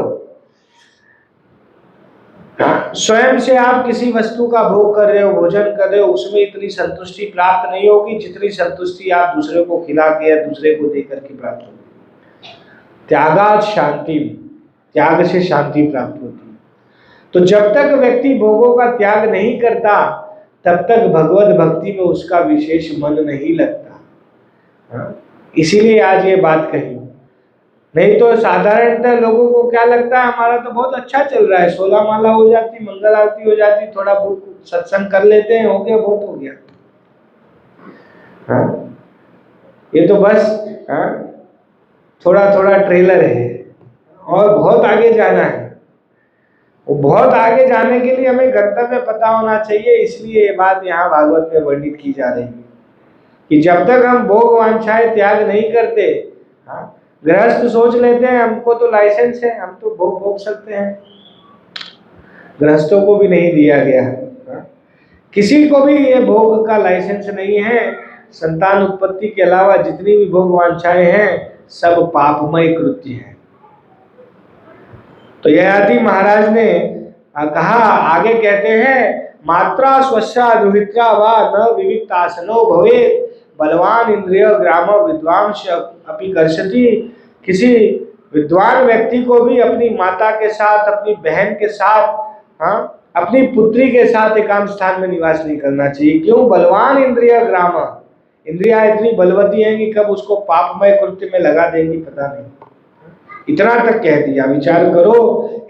Speaker 1: हाँ? स्वयं से आप किसी वस्तु का भोग कर रहे हो, भोजन कर रहे हो, उसमें इतनी संतुष्टि प्राप्त नहीं होगी जितनी संतुष्टि आप दूसरे को खिला के या दूसरे को देकर के प्राप्त होगी। त्यागात शांति, त्याग से शांति प्राप्त होती है। तो जब तक व्यक्ति भोगों का त्याग नहीं करता तब तक भगवत भक्ति में उसका विशेष मन नहीं लगता। इसीलिए आज ये बात कही। नहीं तो साधारणतः लोगों को क्या लगता है, हमारा तो बहुत अच्छा चल रहा है, 16 माला हो जाती, मंगल आरती हो जाती, थोड़ा बहुत सत्संग कर लेते हैं, हो गया, बहुत हो गया। ये तो बस थोड़ा थोड़ा ट्रेलर है और बहुत आगे जाना है। वो बहुत आगे जाने के लिए हमें गंतव्य पता होना चाहिए। इसलिए ये बात यहाँ भागवत में वर्णित की जा रही है कि जब तक हम भोग वांछाएं त्याग नहीं करते, गृहस्थ सोच लेते हैं हमको तो लाइसेंस है, हम तो भोग भोग सकते हैं। गृहस्थों को भी नहीं दिया गया, किसी को भी ये भोग का लाइसेंस नहीं है। संतान उत्पत्ति के अलावा जितनी भी भोग वांछाएं हैं सब पापमय कृत्य है। तो ययाति महाराज ने कहा, आगे कहते हैं, मात्रा स्वस्या दुहित्रा वा न विविक्तासनो भवेत् बलवान इंद्रिय ग्राम विद्वांस अपि कर्षति। किसी विद्वान व्यक्ति को भी अपनी माता के साथ, अपनी बहन के साथ, अपनी पुत्री के साथ एकांत स्थान में निवास नहीं करना चाहिए। क्यों? बलवान इंद्रिय ग्राम, इंद्रियां इतनी बलवती हैं कि कब उसको पापमय कृत्य में लगा देंगी पता नहीं। इतना तक कह दिया। विचार करो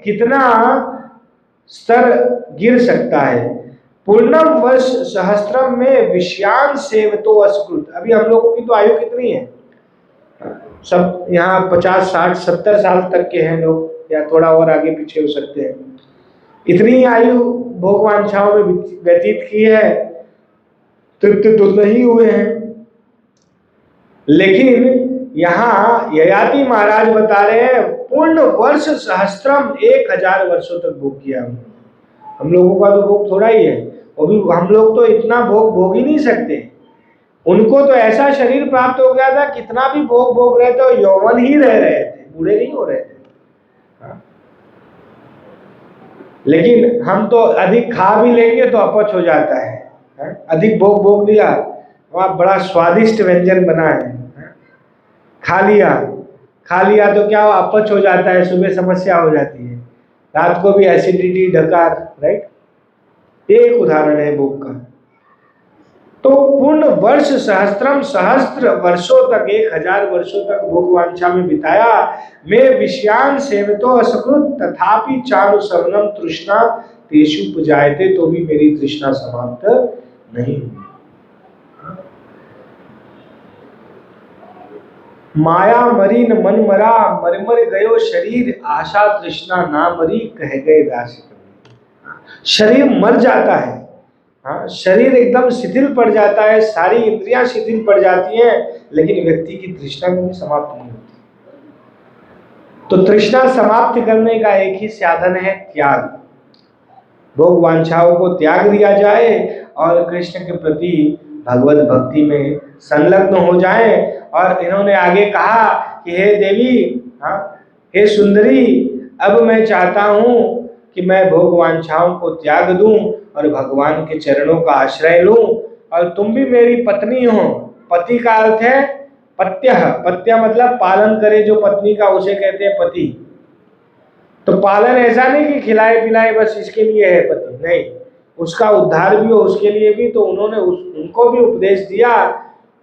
Speaker 1: कितना स्तर गिर सकता है। पूर्णम वर्ष सहस्त्रम में विषयान सेवतो असकृत। अभी हम लोगों की तो आयु कितनी है? सब यहाँ 50, 60, 70 साल तक के हैं लोग, या थोड़ा और आगे पीछे हो सकते हैं। इतनी आयु भोग वांछाओं में व्यतीत की है, तृप्त तो नहीं हुए हैं। लेकिन यहाँ ययाति महाराज बता रहे हैं पूर्ण वर्ष सहस्त्रम, 1000 वर्षों तक भोग किया। हम लोगों का तो भोग थोड़ा ही है, वो भी हम लोग तो इतना भोग भोग ही नहीं सकते। उनको तो ऐसा शरीर प्राप्त हो गया था, कितना भी भोग भोग रहे थे, यौवन ही रह रहे थे, बूढ़े नहीं हो रहे थे। लेकिन हम तो अधिक खा भी लेंगे तो अपच हो जाता है। अधिक भोग भोग लिया, वहाँ बड़ा स्वादिष्ट व्यंजन बना है, खा लिया तो क्या अपच हो जाता है, सुबह समस्या हो जाती है, रात को भी एसिडिटी, डकार, राइट। एक उदाहरण है भोग का। तो पूर्ण वर्ष सहस्त्रम, सहस्त्र वर्षों तक, 1000 वर्षों तक भोग वांछा में बिताया। मैं विषयान सेवतो असकृत तथापि चारु सवनम तृष्णा तेषु उपजायते, तो भी मेरी तृष्णा समाप्त नहीं हुई। माया मरी न मन मरा, मर मर गयो शरीर, आशा तृष्णा ना मरी, कह गए दास। शरीर मर जाता है, शरीर एकदम शिथिल पड़ जाता है, सारी इंद्रियां शिथिल पड़ जाती हैं, लेकिन व्यक्ति की तृष्णा कभी समाप्त नहीं होती। तो तृष्णा समाप्त करने का एक ही साधन है त्याग। भोग वांछाओं को त्याग दिया जाए और कृष्ण के प्रति भगवत भक्ति में संलग्न हो जाए। और इन्होंने आगे कहा कि हे देवी, हे सुंदरी, अब मैं चाहता हूं कि मैं भोग वांछाओं को त्याग दूं और भगवान के चरणों का आश्रय लूं, और तुम भी मेरी पत्नी हो। पति का अर्थ है पत्य, पत्य मतलब पालन करे जो पत्नी का, उसे कहते हैं पति। तो पालन ऐसा नहीं कि खिलाए पिलाए बस इसके लिए है पति, नहीं, उसका उद्धार भी हो उसके लिए भी। तो उन्होंने उनको भी उपदेश दिया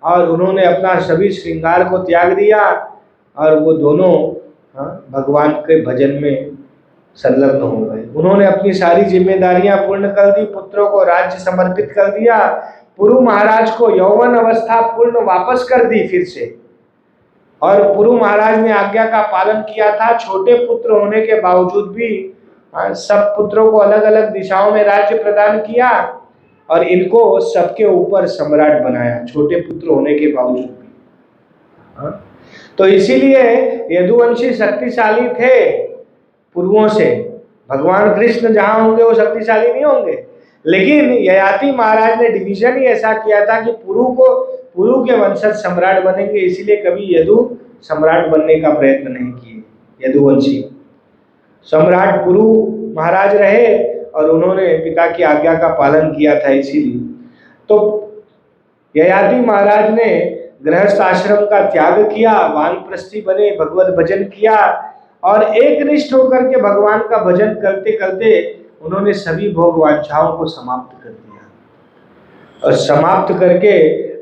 Speaker 1: और उन्होंने अपना सभी श्रृंगार को त्याग दिया और वो दोनों भगवान के भजन में संलग्न हो गए। उन्होंने अपनी सारी जिम्मेदारियां पूर्ण कर दी, पुत्रों को राज्य समर्पित कर दिया, पुरु महाराज को यौवन अवस्था पूर्ण वापस कर दी फिर से। और पुरु महाराज ने आज्ञा का पालन किया था, छोटे पुत्र होने के बावजूद भी सब पुत्रों को अलग अलग दिशाओं में राज्य प्रदान किया और इनको सबके ऊपर सम्राट बनाया, छोटे पुत्र होने के बावजूद भी। तो इसीलिए यदुवंशी शक्तिशाली थे पूर्वों से। भगवान कृष्ण जहां होंगे वो शक्तिशाली नहीं होंगे, लेकिन ययाति महाराज ने डिवीजन ही ऐसा किया था कि पुरु के वंशज सम्राट बनेंगे, इसीलिए कभी यदु सम्राट बनने का प्रयत्न नहीं किए। यदुवंशी सम्राट पुरु महाराज रहे और उन्होंने पिता की आज्ञा का पालन किया था। इसीलिए तो ययाति महाराज ने गृहस्थ आश्रम का त्याग किया, वानप्रस्थी बने, भगवत भजन किया और एकनिष्ठ होकर के भगवान का भजन करते करते उन्होंने सभी भोग वांछाओं को समाप्त कर दिया। और समाप्त करके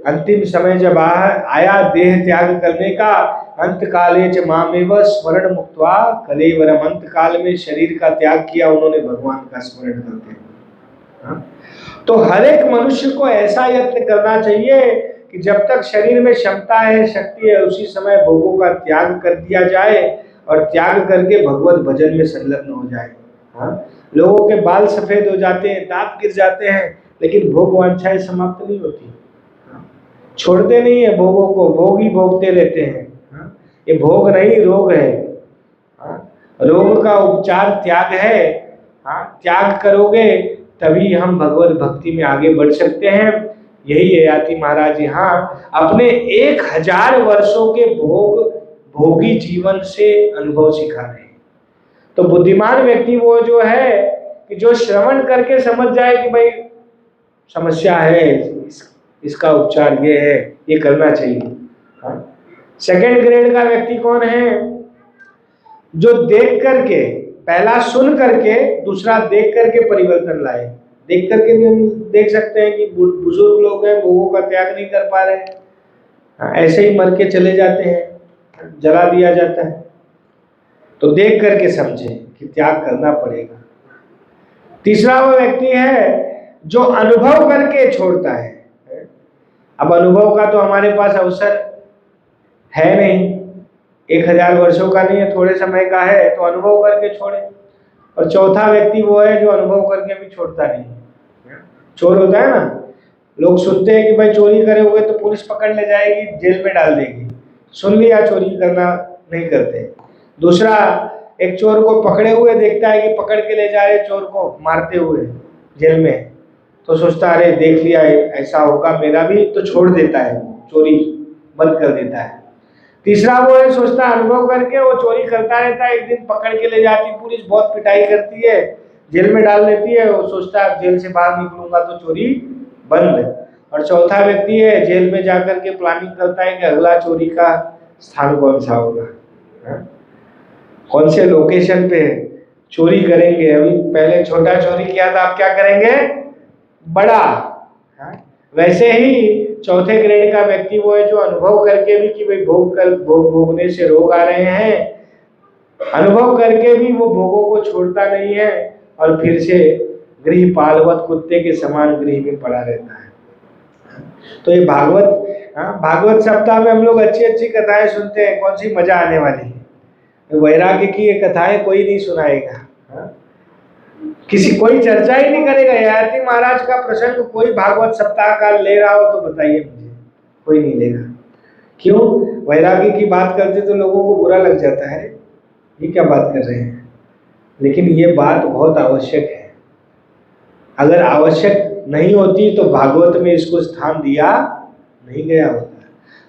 Speaker 1: अंतिम समय जब आया देह त्याग करने का, अंत काले च मामेव स्मरण मुक्त्वा कलेवरम, अंत काल में शरीर का त्याग किया उन्होंने भगवान का स्मरण करते। तो हर एक मनुष्य को ऐसा यत्न करना चाहिए कि जब तक शरीर में क्षमता है, शक्ति है, उसी समय भोगों का त्याग कर दिया जाए और त्याग करके भगवत भजन में संलग्न हो जाए। लोगों के बाल सफेद हो जाते हैं, दांत गिर जाते हैं, लेकिन भोग वांछाएं समाप्त नहीं होती, छोड़ते नहीं है भोगों को, भोग ही भोगते रहते हैं। ये भोग नहीं, रोग है। रोग का उपचार त्याग है। त्याग करोगे तभी हम भगवत भक्ति में आगे बढ़ सकते हैं। यही ययाति महाराज यहाँ अपने 1000 वर्षों के भोगी जीवन से अनुभव सिखा रहे हैं। तो बुद्धिमान व्यक्ति वो जो है कि जो श्रवण करके समझ जाए कि भाई समस्या है, इसका उपचार ये है, ये करना चाहिए। सेकंड ग्रेड का व्यक्ति कौन है? जो देख करके, पहला सुन करके, दूसरा देख करके परिवर्तन लाए। देख करके भी हम देख सकते हैं कि बुजुर्ग लोग हैं, भोगों का त्याग नहीं कर पा रहे, ऐसे ही मर के चले जाते हैं, जला दिया जाता है। तो देख करके समझे कि त्याग करना पड़ेगा। तीसरा वो व्यक्ति है जो अनुभव करके छोड़ता है। अब अनुभव का तो हमारे पास अवसर है नहीं, 1000 वर्षों का नहीं है, थोड़े समय का है, तो अनुभव करके छोड़े। और चौथा व्यक्ति वो है जो अनुभव करके भी छोड़ता नहीं। चोर होता है ना, लोग सुनते हैं कि भाई चोरी करे हुए तो पुलिस पकड़ ले जाएगी, जेल में डाल देगी, सुन लिया, चोरी करना नहीं करते। दूसरा एक चोर को पकड़े हुए देखता है कि पकड़ के ले जा रहे चोर को मारते हुए जेल में, तो सोचता है अरे देख लिया ऐसा होगा मेरा भी, तो छोड़ देता है, चोरी बंद कर देता है। तीसरा वो है सोचता अनुभव करके वो चोरी करता रहता है, एक दिन पकड़ के ले जाती पुलिस, बहुत पिटाई करती है, जेल में डाल देती है, वो सोचता है जेल से बाहर निकलूंगा तो चोरी बंद। और चौथा व्यक्ति है जेल में जाकर के प्लानिंग करता है कि अगला चोरी का स्थान कौन सा होगा, कौन से लोकेशन पे चोरी करेंगे। अभी पहले छोटा चोरी किया था, अब क्या करेंगे, बड़ा। वैसे ही चौथे ग्रेड का व्यक्ति वो है जो अनुभव करके भी कि भाई भोगने से रोग आ रहे हैं, अनुभव करके भी वो भोगों को छोड़ता नहीं है और फिर से गृहपालवत कुत्ते के समान गृह में पड़ा रहता है। तो ये भागवत सप्ताह में हम लोग अच्छी अच्छी कथाएं सुनते हैं, कौन सी मजा आने वाली है। वैराग्य की ये कथाएं कोई नहीं सुनाएगा, कोई चर्चा ही नहीं करेगा। ययाति महाराज का प्रसंग कोई भागवत सप्ताह का ले रहा हो तो बताइए मुझे, कोई नहीं लेगा। क्यों? वैराग्य की बात करते तो लोगों को बुरा लग जाता है, ये क्या बात कर रहे हैं। लेकिन ये बात बहुत आवश्यक है। अगर आवश्यक नहीं होती तो भागवत में इसको स्थान दिया नहीं गया होता।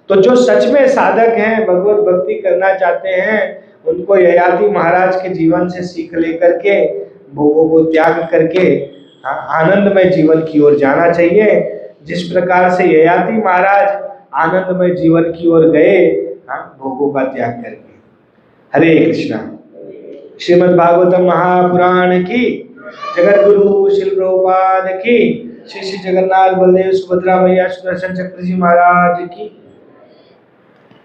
Speaker 1: तो जो सच में साधक हैं, भगवत भक्ति करना चाहते हैं, उनको ययाति महाराज के जीवन से सीख लेकर के भोगों को त्याग करके आनंदमय जीवन की ओर जाना चाहिए। जिस प्रकार से ययाति महाराज आनंदमय जीवन की ओर गए भोगों का त्याग करके। हरे कृष्णा। श्रीमद् भागवतम महापुराण की, जगत गुरु श्री प्रभुपाद की, श्री श्री जगन्नाथ बलदेव सुभद्रा मैया सुदर्शन चक्र जी महाराज की।